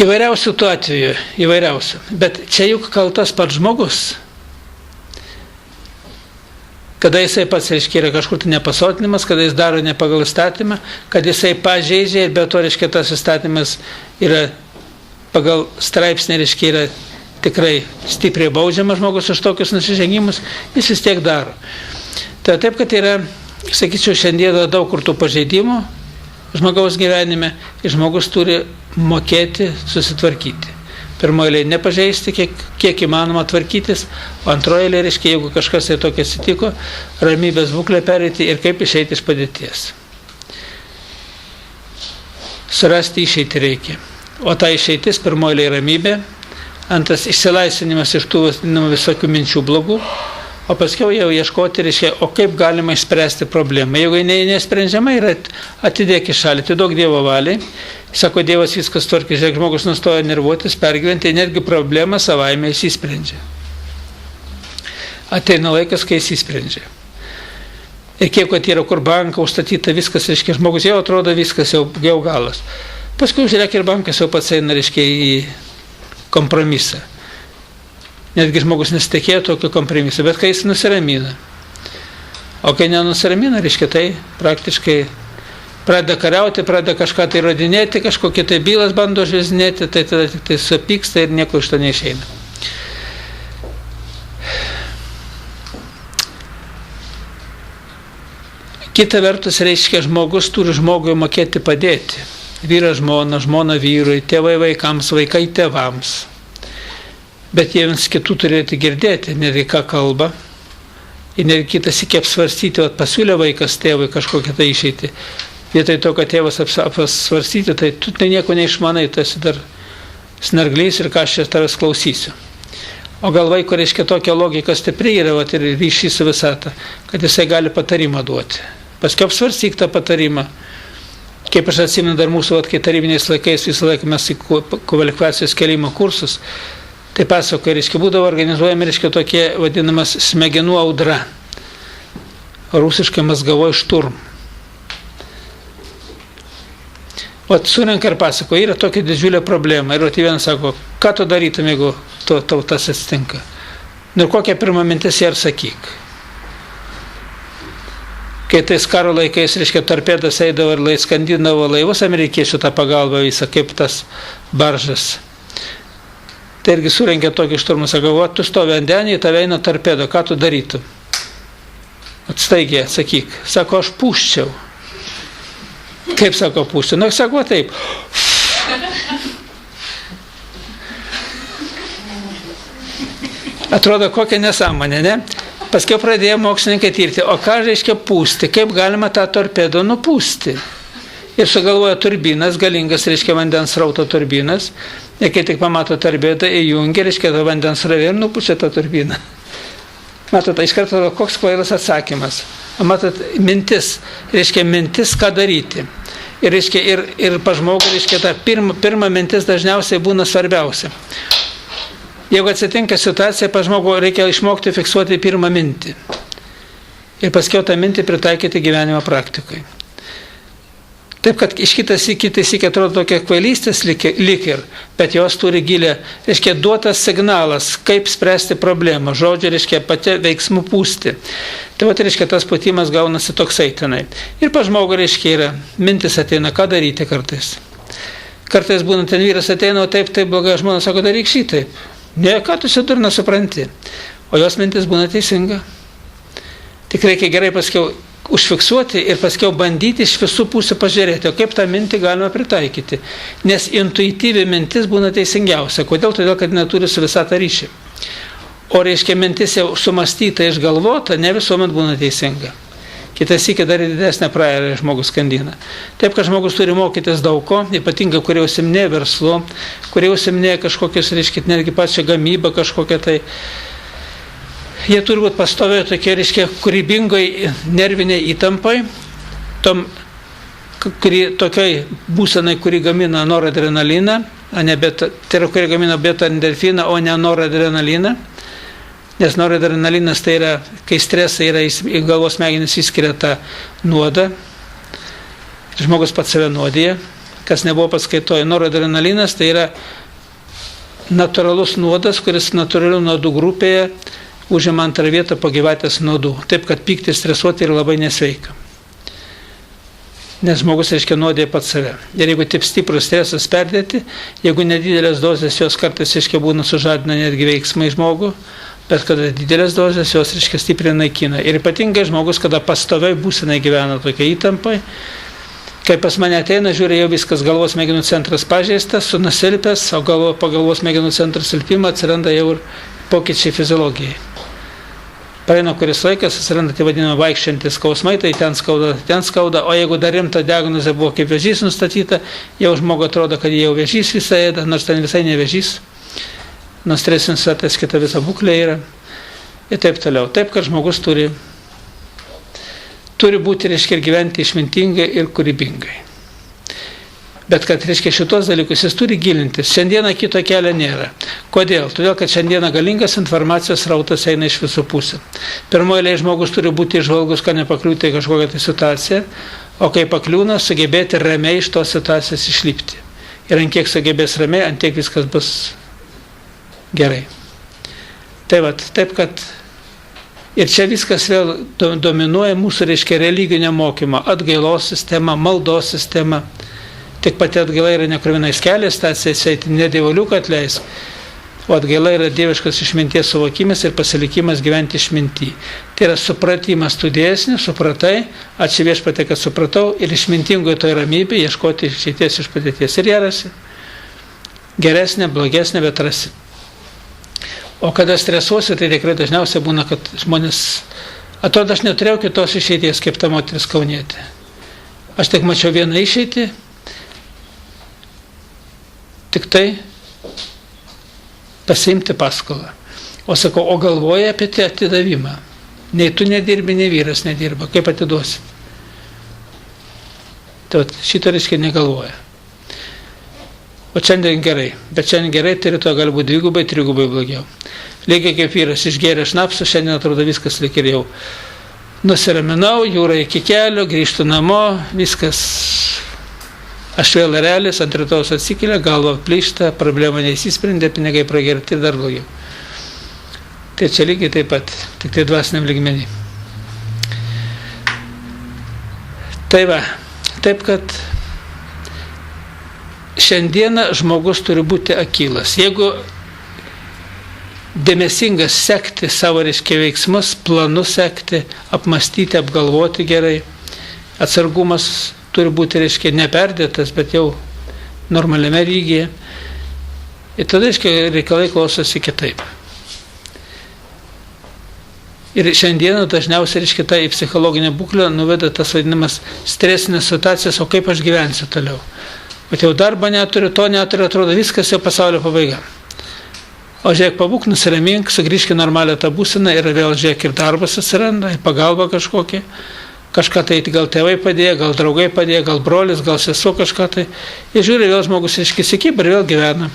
Įvairiausių tų atveju, įvairiausių. Bet čia juk kaltas pats žmogus. Kada jisai pats, reiškia, yra kažkur tai nepasotinimas, kada jis daro ne pagal įstatymą, kad jisai pažeidžia ir be to, reiškia, tas įstatymas yra pagal straipsnį, reiškia, yra tikrai stipriai baudžiamas žmogus už tokius nusižengimus, jis vis tiek daro. Tai taip, kad yra, sakyčiau, šiandien daug kur tų pažeidimų žmogaus gyvenime ir žmogus turi mokėti susitvarkyti. Pirmoje eilėje nepažeisti, kiek įmanoma tvarkytis, o antroje eilėje, reiškia, jeigu kažkas tai tokia atsitiko, ramybės būklę pereiti ir kaip išeiti iš padėties. Surasti išeiti reikia. O ta išeitis pirmoje eilėje ramybė, antras išsilaisvinimas iš tų visokių minčių blogų, o paskiau jau ieškoti, reiškia, o kaip galima išspręsti problemą. Jeigu jinai nesprendžiama, yra atidėk į šalį, atiduok Dievo valiai. Sako, Dievas viskas tvarkė, žiūrėk, žmogus nustoja nervuotis, pergyventi, netgi problema savaime įsisprendžia. Ateina laikas, kai įsisprendžia. Ir kiek yra kur banka užstatyta, viskas, reiškia, žmogus jau atrodo viskas, jau galas. Paskui, žiūrėk, ir bankas jau pats eina, reiškia, į kompromisą. Netgi žmogus nesitikėjo tokio kompromiso, bet kai jis nusiramina. O kai nenusiramina, reiškia, tai praktiškai pradeda kariauti, pradeda kažką tai įrodinėti, kažkokie tai bylas bando žvizinėti, tai tada tik tai supyksta ir nieko iš to neišeina. Kita vertus, reiškia, žmogus turi žmogui mokėti padėti. Vyras žmona, žmona vyrui, tėvai vaikams, vaikai tėvams. Bet jie viens kitų turėtų girdėti, netgi ką kalba. Ir netgi kitas iki apsvarstyti, pasiūlė vaikas tėvui kažkokią tai išeitį. Vietoj to, kad tėvas apsvarstyti, tai tu tai nieko neišmanai, tu esi dar snarglys ir ką aš čia tavęs klausysiu. O gal vaiko, reiškia, tokia logika stipri yra ir ryšys su visata, kad jisai gali patarimą duoti. Paskui apsvarstyk tą patarimą. Kaip aš atsimenu dar mūsų, kai tarybiniais laikais visą laiką mes į kvalifikacijos kelimo kursus, tai pasakoja, reiškia, būdavo organizuojami, reiškia, tokie vadinamas smegenų audra. Rusiškai mazgavoj šturm. O surenka ir pasako, yra tokia didžiulė problema. Ir vienas sako, ką tu darytum, jeigu tau tas atsitinka? Ir kokia pirma mintis ir sakyk. Kai tais karo laikais, reiškia, torpedas eidavo ir skandindavo laivus amerikiečių tą pagalbą visą, kaip tas baržas. Tai irgi surenkė tokį šturmą, sako, o tu stovi vandenį, tave eina torpedo, ką tu darytum? Atstaigiai, sakyk. Sako, aš pūščiau. Kaip sako pūščiau? Na, sako, taip. Atrodo, kokia nesąmonė, ne? Paskiau pradėjo mokslininkai tirti, o ką reiškia pūsti, kaip galima tą torpedo nupūsti. Ir sugalvojo turbinas, galingas, reiškia, vandens srauto turbinas. Ir kai tik pamato torpedą, įjungia, reiškia, tą vandens srovę ir nupučia tą turbiną. Matot, iš karto koks kvailas atsakymas. Matot, mintis, reiškia, mintis, ką daryti. Ir, reiškia, ir pa žmogų, reiškia, ta pirma mintis dažniausiai būna svarbiausia. Jeigu atsitinka situacija, pa žmogų reikia išmokti fiksuoti pirmą mintį. Ir paskiau tą mintį pritaikyti gyvenimo praktikoje. Taip, kad iš kitas atrodo tokia kvailystės lyg ir, bet jos turi gilę, reiškia, duotas signalas, kaip spręsti problemą, žodžiu, reiškia, pati veiksmų pūsti. Tai va, reiškia, tas pūtimas gaunasi toksai tenai. Ir pa žmogų, reiškia, yra, mintis ateina, ką daryti kartais. Kartais būna, ten vyras ateina, o taip blogai, žmona sako, daryk šitaip. Ne, ką tu durna supranti. O jos mintis būna teisinga. Tik reikia gerai paskiau užfiksuoti ir paskiau bandyti iš visų pusių pažiūrėti, o kaip tą mintį galima pritaikyti. Nes intuityvi mintis būna teisingiausia. Kodėl? Todėl, kad neturi su visata ryšį. O reiškia, mintis jau sumastyta, išgalvota, ne visuomet būna teisinga. kitas iki dar didesnę pragarą žmogus skandina. Taip, kad žmogus turi mokytis daug ko, ypatingai, kurie užsiminė verslu, kurie užsiminė kažkokius, reiškia, netgi pačią gamybą kažkokią tai. Jie turi būti pastoviai tokie, reiškia, kūrybingai, nerviniai įtampai, tokiai būsenai, kuri gamina noradrenaliną, tai yra, kuri gamina beta-endorfiną, o ne noradrenaliną. Nes noradrenalinas tai yra, kai stresai yra į galvos smegenis įskiria tą nuodą. Žmogus pats save nuodija. Kas nebuvo paskaitoję, noradrenalinas tai yra natūralus nuodas, kuris natūralių nuodų grupėje užima antrą vietą po gyvatės nuodų. Taip, kad pykti, stresuoti yra labai nesveika. Nes žmogus, reiškia, nuodėja pats save. Ir jeigu taip stiprus stresas perdėti, jeigu nedidelės dozės, jos kartais, reiškia, būna sužadina netgi veiksmai žmogų, bet kada didelės dozės, jos, reiškia, stipriai naikina. Ir ypatingai žmogus, kada pastoviai būsenai gyvena tokia įtampai, kai pas mane ateina, žiūri, jau viskas, galvos smegenų centras pažeistas, sunasilpęs, o po galvos smegenų centro silpimo atsiranda jau ir pokyčiai fiziologijai. Praeina kuris laikas, atsiranda tai vadinama vaikščiantys skausmai, tai ten skauda, o jeigu dar rimta diagnozė buvo kaip vėžys nustatyta, jau žmogui atrodo, kad jau vėžys visai ėda, nors ten visai ne vėžys, nors stresinis atas kita visa būklė yra ir taip toliau. Taip, kad žmogus turi būti, reiškia, ir gyventi išmintingai ir kūrybingai. Bet kad, reiškia, šitos dalykus jis turi gilintis. Šiandieną kito kelio nėra. Kodėl? Todėl, kad šiandieną galingas informacijos rautas eina iš visų pusių. Pirmoje eilėje žmogus turi būti išvalgus, kad nepakliūti į kažkokią tai situaciją, o kai pakliūna, sugebėti ramiai iš tos situacijos išlipti. Ir ant kiek sugebės ramiai, ant tiek viskas bus gerai. Taip, kad ir čia viskas vėl dominuoja mūsų, reiškia, religinio mokymo, atgailos sistema, maldos sistema. Tik pati atgaila yra nekruvinais kelias, tai ne dievoliuką atleis, o atgaila yra dieviškas išminties suvokimas ir pasilikimas gyventi išmintį. Tai yra supratimas, tu dėsni, supratai, ačiū Viešpatie, kad supratau, ir išmintingoje toj ramybėje ieškoti išeities iš padėties. Ir ją rasi. Geresnė, blogesnė, bet rasi. O kada stresuosi, tai tikrai dažniausiai būna, kad žmonės, atrodo, aš neturėjau kitos išeities, kaip ta moteris kaunietė. Aš tik mačiau vieną išeitį, tik tai pasiimti paskolą. O sakau, o galvoja apie tai atidavimą. Nei tu nedirbi, nei vyras nedirba. Kaip atiduosi? Tai šito, reiškia, negalvoja. O šiandien gerai. Bet šiandien gerai, tai rytoj gali būti dvigubai, trigubai blogiau. Lygiai kaip vyras išgėrė šnapsų, šiandien atrodo viskas lyg ir jau nusiraminau, jūra iki kelio, grįžtu namo, viskas. Aš vėl realis, ant rytojus atsikelia, galva plyšta, problema neįsisprendė, pinigai pragerti ir dar blogiau. Tai čia lygiai taip pat, tik tai dvasiniam lygmenį. Tai va, taip kad šiandieną žmogus turi būti akylas. Jeigu dėmesingas sekti savo, reiškia, veiksmus, planus sekti, apmastyti, apgalvoti gerai, atsargumas turi būti, reiškia, neperdėtas, bet jau normaliame lygyje. Ir tada, reiškia, reikalai klausosi kitaip. Ir šiandieną dažniausiai, reiškia, tai į psichologinę būklę nuveda tas vadinamas stresinės situacijas, o kaip aš gyvensiu toliau. Bet jau darbo neturiu, to neturiu, atrodo, viskas jau pasaulio pabaiga. O žiūrėk, pabūk, nusiramink, sugrįžk į normalią tą būseną ir vėl žiūrėk, ir darbas atsiranda, ir pagalba kažkokia. Kažką tai gal tėvai padėjo, gal draugai padėjo, gal brolis, gal sesuo kažką tai. Ir žiūri, vėl žmogus iškisikib ir vėl gyvena.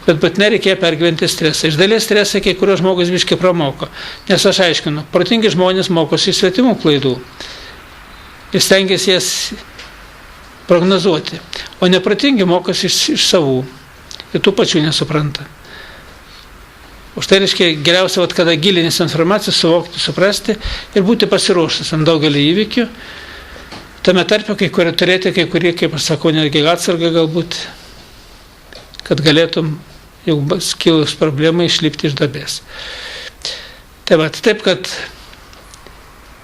Bet nereikia pergyventi stresą. Iš dalies stresą kai kurio žmogus biškai pramoko. Nes aš aiškinu, protingi žmonės mokosi iš svetimų klaidų. Ir stengiasi jas prognozuoti. O neprotingi mokosi iš savų. Ir tų pačių nesupranta. Už tai reiškia geriausia, kada gilinis informaciją suvokti, suprasti ir būti pasiruošęs ant daugelį įvykių. Tame tarpe turėti kai kurie, kaip aš sakau, netgi atsargą galbūt, kad galėtum, jeigu kilus problemai, išlipti iš duobės. Taip, kad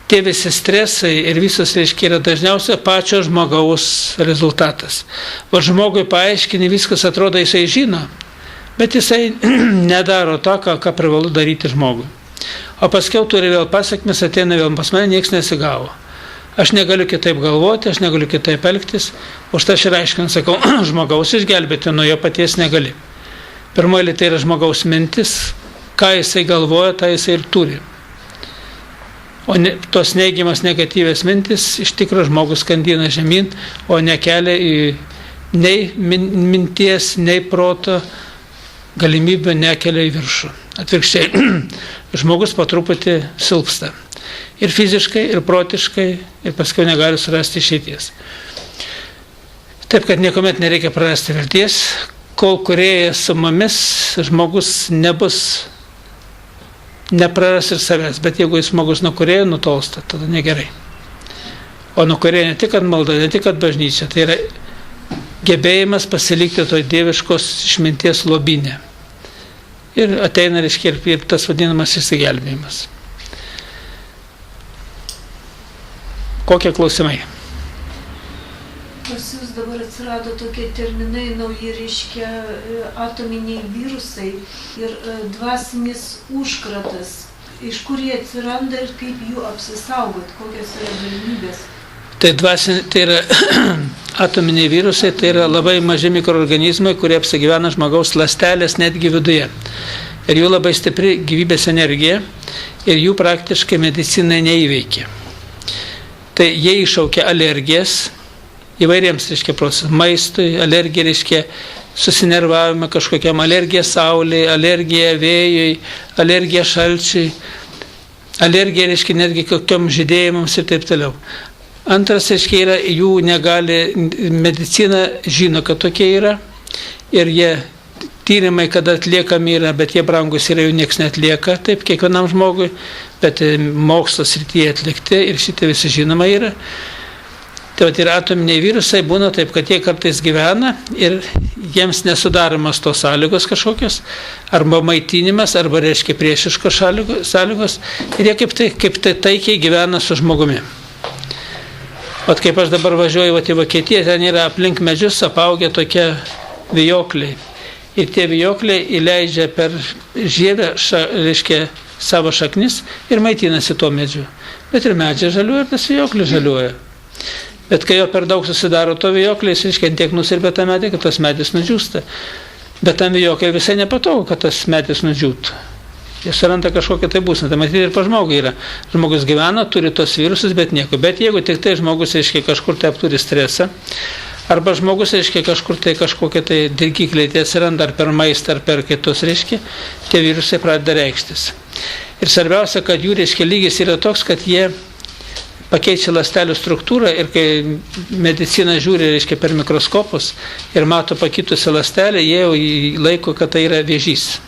tie visi stresai ir visos, reiškia, yra dažniausiai pačio žmogaus rezultatas. O žmogui paaiškini, viskas atrodo, jisai žino, bet jisai nedaro to, ką privalu daryti žmogui. O paskiau turi vėl pasakmes, ateina vėl pas mane, nieks nesigavo. Aš negaliu kitaip galvoti, aš negaliu kitaip elgtis, už tai aš ir aiškinu, sakau, žmogaus išgelbėti nuo jo paties negali. Pirmoji tai yra žmogaus mintis, ką jisai galvoja, tą jisai ir turi. O tos neigiamas negatyvės mintis iš tikrųjų žmogus skandina žemyn, o nekelia į nei minties, nei proto galimybę nekelia į viršų. Atvirkščiai, žmogus po truputį silpsta. Ir fiziškai, ir protiškai, ir paskui negali surasti išeities. Taip, kad niekuomet nereikia prarasti vilties, kol kūrėjas su mumis, žmogus nepraras ir savęs, bet jeigu jis žmogus nuo kūrėjo nutolsta, tada negerai. O nuo kūrėjo ne tik kad malda, ne tik kad bažnyčia, tai yra gebėjimas pasilikti toj dieviškos išminties lobinę. Ir ateina, reiškia, ir tas vadinamas išsigelbėjimas. Kokie klausimai? Pas jūs dabar atsirado tokie terminai nauji, reiškia atominiai virusai ir dvasinis užkratas. Iš kur jie atsiranda ir kaip jų apsisaugot, kokios yra galimybės? Tai yra atominiai virusai, tai yra labai maži mikroorganizmai, kurie apsigyvena žmogaus ląstelės netgi viduje. Ir jų labai stipri gyvybės energija ir jų praktiškai medicinai neįveikia. Tai jie iššaukia alergijas įvairiems, reiškia, procesams. Maistui, alergija, reiškia, susinervavimą kažkokiam, alergija saulei, alergija vėjui, alergija šalčiui, alergija, reiškia, netgi kokiam žydėjimams ir taip toliau. Antras, reiškia, yra, jų negali, medicina žino, kad tokie yra ir jie tyrimai, kada atliekami yra, bet jie brangus yra, jų nieks netlieka, taip, kiekvienam žmogui, bet mokslo srityje atlikti ir šitie visi žinoma yra. Tai ir atominiai virusai būna taip, kad jie kartais gyvena ir jiems nesudaromas tos sąlygos kažkokios, arba maitinimas, arba, reiškia, priešiškos sąlygos ir jie kaip taikiai gyvena su žmogumi. O kaip aš dabar važiuoju į Vokietiją, ten yra aplink medžius apaugę tokie vijokliai. Ir tie vijokliai įleidžia per žievę, reiškia, savo šaknis ir maitinasi tuo medžiu. Bet ir medžiai žaliuoja, ir tas vijoklis žaliuoja. Bet kai jo per daug susidaro to vijokliais, reiškia, tiek nusirbė tą medį, kad tas medis nudžiūsta. Bet tam vijokliai visai nepatogu, kad tas medis nudžiūtų. Jis suranda kažkokią tai būseną. Tai matyti ir pa žmogui yra. Žmogus gyvena, turi tos virusus, bet nieko. Bet jeigu tik tai žmogus, reiškia, kažkur tai turi stresą, arba žmogus, reiškia, kažkur tai kažkokie tai dirgikliai tai atsiranda ar per maistą, ar per kitus, reiškia, tie virusai pradeda reikštis. Ir svarbiausia, kad jų, reiškia, lygis yra toks, kad jie pakeičia ląstelių struktūrą ir kai medicina žiūri, reiškia, per mikroskopus ir mato pakitusią ląstelę, jie jau laiko, kad tai yra vėžys.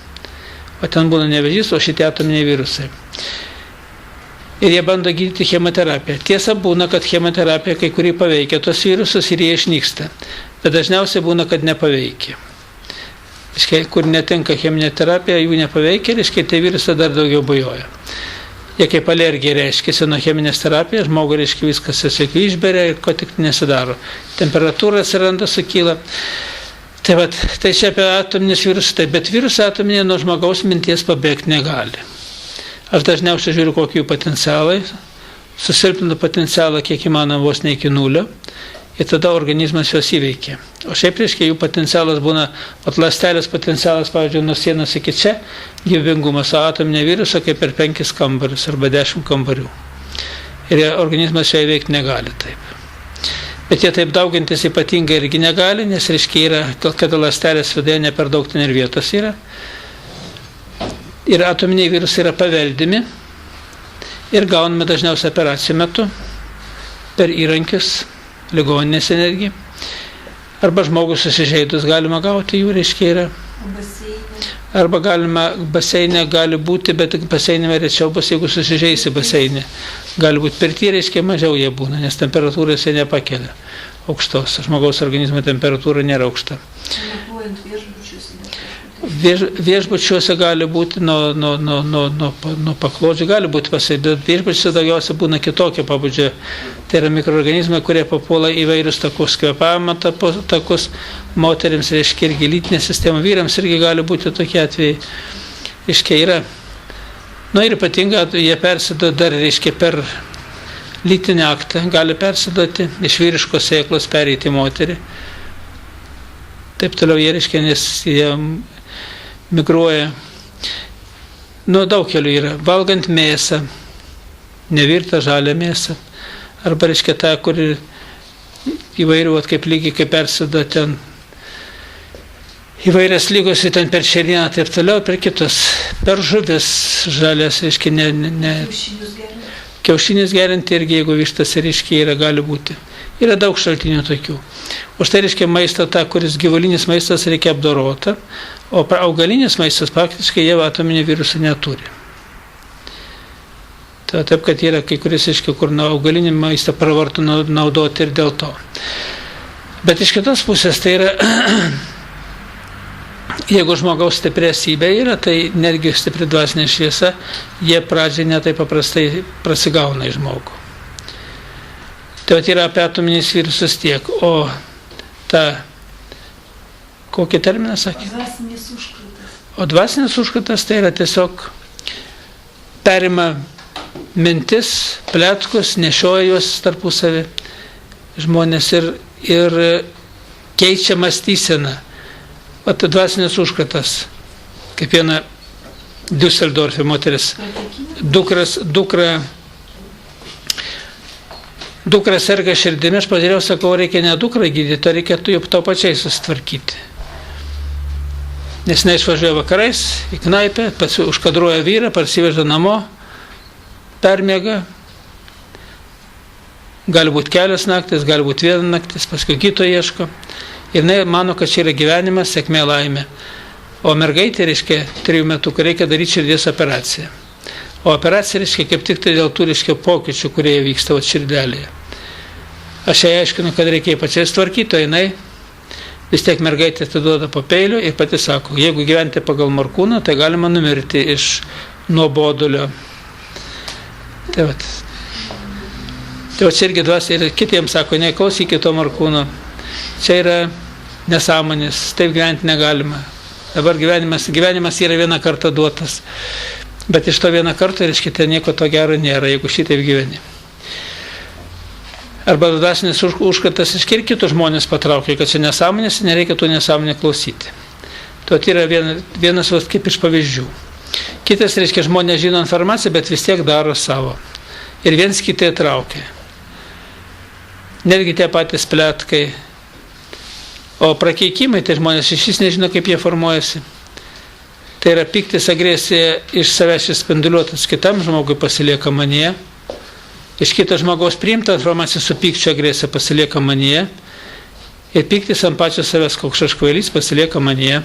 O ten būna ne vėžys, o šitie atominiai virusai. Ir jie bando gydyti chemoterapiją. Tiesa būna, kad chemoterapija kai kurį paveikia tos virusus ir jie išnyksta. Bet dažniausiai būna, kad nepaveikia. Reiškia, kur netinka cheminė terapija, jų nepaveikia, reiškia, tie virusai dar daugiau bujoja. Jie kaip alergija reiškiasi nuo cheminės terapijos, žmogui, reiškia, viskas tiesiog išberia ir ko tik nesidaro. Temperatūra atsiranda, sukyla. Tai čia apie atominius virusus, bet virusai atominiai nuo žmogaus minties pabėgti negali. Aš dažniausiai žiūriu, kokie jų potencialai, susilpninu potencialą kiek įmanoma vos ne iki nulio ir tada organizmas juos įveikia. O šiaip, reiškia, jų potencialas būna, ląstelės potencialas, pavyzdžiui, nuo sienos iki čia, gyvybingumas, o atominė viruso kaip per 5 kambarius arba 10 kambarių. Ir organizmas jo įveikti negali taip. Bet jie taip daugintis ypatingai irgi negali, nes, reiškia, yra, kad ląstelės viduje ne per daug ten ir vietos yra. Ir atominiai virusai yra paveldimi ir gauname dažniausiai operacijų metu per įrankius, ligoninės energiją. Arba žmogus susižeidus galima gauti jų, reiškia, yra. Arba galima baseinė gali būti, bet baseinė rečiau bus, jeigu susižeisi baseinė. Gali būti pirty, reiškia, mažiau jie būna, nes temperatūra jisai nepakelia aukštos. Žmogaus organizmo temperatūra nėra aukšta. Viešbučiuose gali būti nuo paklodžių, gali būti pasėdėti. Viešbučiuose daugiausia būna kitokio pabudžio. Tai yra mikroorganizmai, kurie papuola įvairius takus, kvėpavimo takus, moterims, reiškia, irgi lytinė sistema, vyrams irgi gali būti tokie atvejai. Reiškia, yra. Ir jie, reiškia, Nu ir ypatingai jie persiduoda dar, reiškia, per lytinį aktą, gali persiduoti iš vyriškos sėklos pereiti į moterį. Taip toliau jie, reiškia, nes jie migruoja. Nu, daug kelių yra. Valgant mėsą, nevirtą žalią mėsą, arba, reiškia, tą, kur įvairių, kaip lygiai, kaip persiduoda ten įvairias lygos, ten per šerieną, taip toliau, per kitus, per žuvis žalias, reiškia, kiaušinis gerinti irgi, jeigu vištas, reiškia, yra, gali būti. Yra daug šaltinių tokių. Už tai, reiškia, maistą tą, kuris gyvulinis maistas, reikia apdorota, o augalinis maistas praktiškai jie atominį virusą neturi. Tai taip, kad yra kai kuris, reiškia, kur augalinį maistą pravartu naudoti ir dėl to. Bet iš kitos pusės tai yra, jeigu žmogaus stipresybė yra, tai netgi stipri dvasinė šviesa, jie pradžiai netai paprastai prasigauna į žmogų. Tai yra apie atominis virusus tiek, o ta, kokį terminą sakė? Dvasinis užkratas. O dvasinis užkratas tai yra tiesiog perima mintis, pletkus, nešioja juos tarpusavį žmonės ir keičia mąstyseną. O tai dvasinis užkratas, kaip viena Düsseldorfe moteris, dukra serga širdimi, aš pažiūrėjau, sakau, reikia ne dukrą gydyti, o reikia jau to pačiai susitvarkyti. Nes neišvažiuoja vakarais į knaipę, užkadruoja vyrą, parsiveža namo, permiega, gali būti kelios naktis, gali būti viena naktis, paskui kito ieško. Ir jinai mano, kad čia yra gyvenimas, sėkmė, laimė. O mergaitė, reiškia, 3 metų, reikia daryti širdies operaciją. O operacija, reiškia, kaip tik tai dėl tų, reiškia, pokyčių, kurie vyksta širdelėje. Aš jai aiškinu, kad reikia pačiai tvarkyti, o jinai vis tiek mergaitė atiduoda po peiliu ir pati sako, jeigu gyventi pagal Morkūną, tai galima numirti iš nuobodulio. Tai va čia irgi dvasia ir kitiems sako, neklausykit to Morkūno. Čia yra nesąmonės, taip gyventi negalima. Dabar gyvenimas yra vieną kartą duotas, bet iš to vieną kartą, reiškia, nieko to gero nėra, jeigu šitaip gyveni. Arba dvasinis užkratas ir kitus žmonės patraukia, kad čia nesąmonės, nereikia tų nesąmonę klausyti. Tai yra vienas kaip iš pavyzdžių. Kitas, reiškia, žmonės žino informaciją, bet vis tiek daro savo. Ir viens kitai traukia. Netgi tie patys pletkai. O prakeikimai, tai žmonės iš vis nežino, kaip jie formuojasi. Tai yra piktis, agresija iš savęs išspinduliuotas kitam žmogui pasilieka manyje. Iš kito žmogaus priimta informacija su pykčio agresija pasilieka manyje. Ir piktis ant pačio savęs, koks aš kvailys, pasilieka manyje.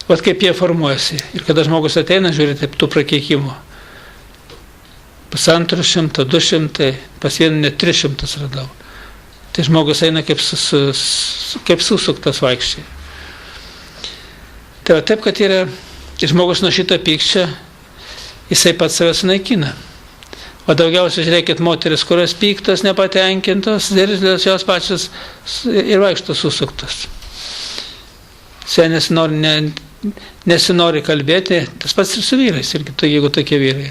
Vat kaip jie formuojasi. Ir kada žmogus ateina, žiūri taip tų prakeikimų. 100, 200, pas vieną net 300 radau. Tai žmogus eina kaip susuktas vaikščiai. Tai va taip, kad yra žmogus nuo šito pykčio, jisai pats savęs sunaikina. O daugiausiai, žiūrėkit, moteris, kurios pyktos, nepatenkintos, ir jos pačios ir vaikšto susuktos. Nesinori kalbėti, tas pats ir su vyrais, irgi, jeigu tokie vyrai.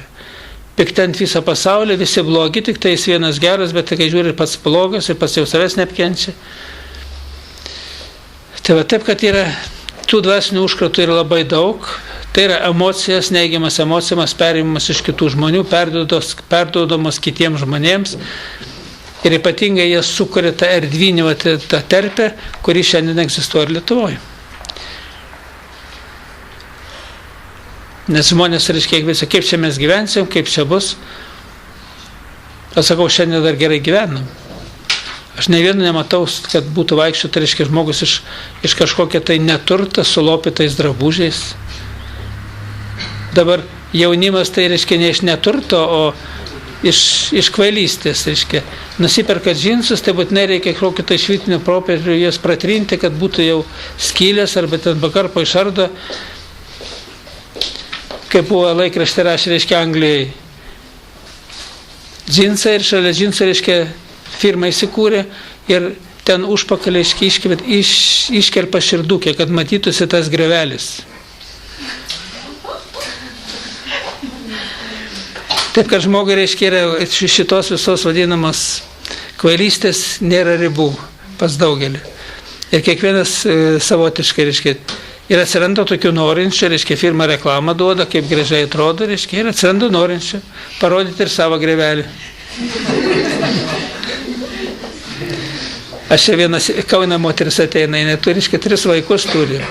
Pikti ant visą pasaulį, visi blogi, tik tai jis vienas geras, bet kai žiūri pats blogas ir pats jau savęs neapkenčia. Tai va taip, kad yra tų dvasinių užkratų yra labai daug. Tai yra emocijos, neigiamas emocijas, perimamas iš kitų žmonių, perduodamos kitiems žmonėms. Ir ypatingai jie sukuria tą erdvinį, tą terpę, kuri šiandien egzistuoja ir Lietuvoje. Nes žmonės, reiškia, kaip čia mes gyvensim, kaip čia bus. Aš sakau, šiandien dar gerai gyvenam. Aš ne vienu nematau, kad būtų vaikščioti, reiškia, žmogus iš kažkokia tai neturta su lopytais drabužiais. Dabar jaunimas tai, reiškia, ne iš neturto, o iš kvailystės, reiškia. Nusiperka džinsus, tai būtinai reikia kokį tai švitinį propėžių jas pratrinti, kad būtų jau skylės arba ten bakarpo išardo. Kaip buvo laikraštė rašė, reiškia, Anglijai. Džinsai ir šalia džinsų, reiškia, firma įsikūrė ir ten užpakalį iškerpa širdukę, kad matytųsi tas grevelis. Taip, kad žmogui, reiškia, yra šitos visos vadinamos kvailystės nėra ribų pas daugelį. Ir kiekvienas savotiškai, reiškia, ir atsiranda tokių norinčių, reiškia, firma reklamą duoda, kaip gražiai atrodo, reiškia, ir atsiranda norinčių parodyti ir savo grevelį. Aš čia vienas Kaune moteris ateina, jinai turi, reiškia, 3 vaikus turi.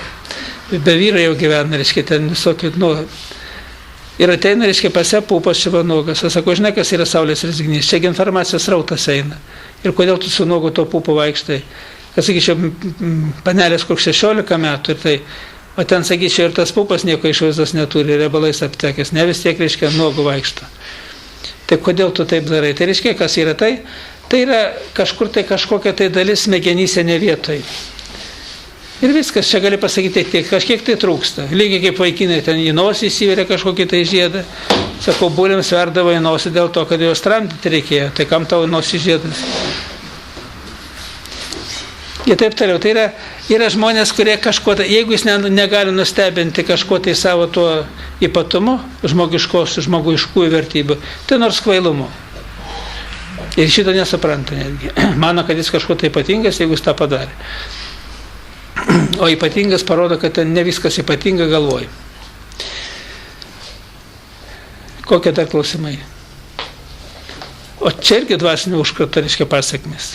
Be vyro jau gyvena, reiškia, ten visokių, ir ateina, reiškia, pasia pūpas čia nuogas. Aš sakau, žinai, kas yra saulės rezginys, čiagi informacijos rautas eina. Ir kodėl tu su nuogu to pūpu vaikštai? Kad, sakyčiau, panelės kur 16 metų ir tai, o ten, sakyčiau, ir tas pūpas nieko išvaizdos neturi, riebalais aptekęs, ne vis tiek, reiškia, nuogu vaikšto. Tai kodėl tu taip darai? Tai reiškia, kas yra tai? Tai yra kažkur tai kažkokia tai dalis smegenyse ne vietoj. Ir viskas, čia gali pasakyti, tiek, kažkiek tai trūksta. Lygiai kaip vaikinai ten į nosį įsiveria kažkokį tai žiedą. Sakau, būliams verdavo į nosį dėl to, kad jos tramdyti reikėjo. Tai kam tau nosį žiedas? Ir taip toliau. Tai yra žmonės, kurie kažko, jeigu jis negali nustebinti kažko tai savo tuo ypatumu, žmogiškųjų vertybių, tai nors kvailumu. Ir šito nesupranta netgi. Mano, kad jis kažko tai ypatingas, jeigu jis tą padarė. O ypatingas parodo, kad ten ne viskas ypatinga galvoj. Kokie dar klausimai? O čia irgi dvasinio užkrato, reiškia, pasekmės.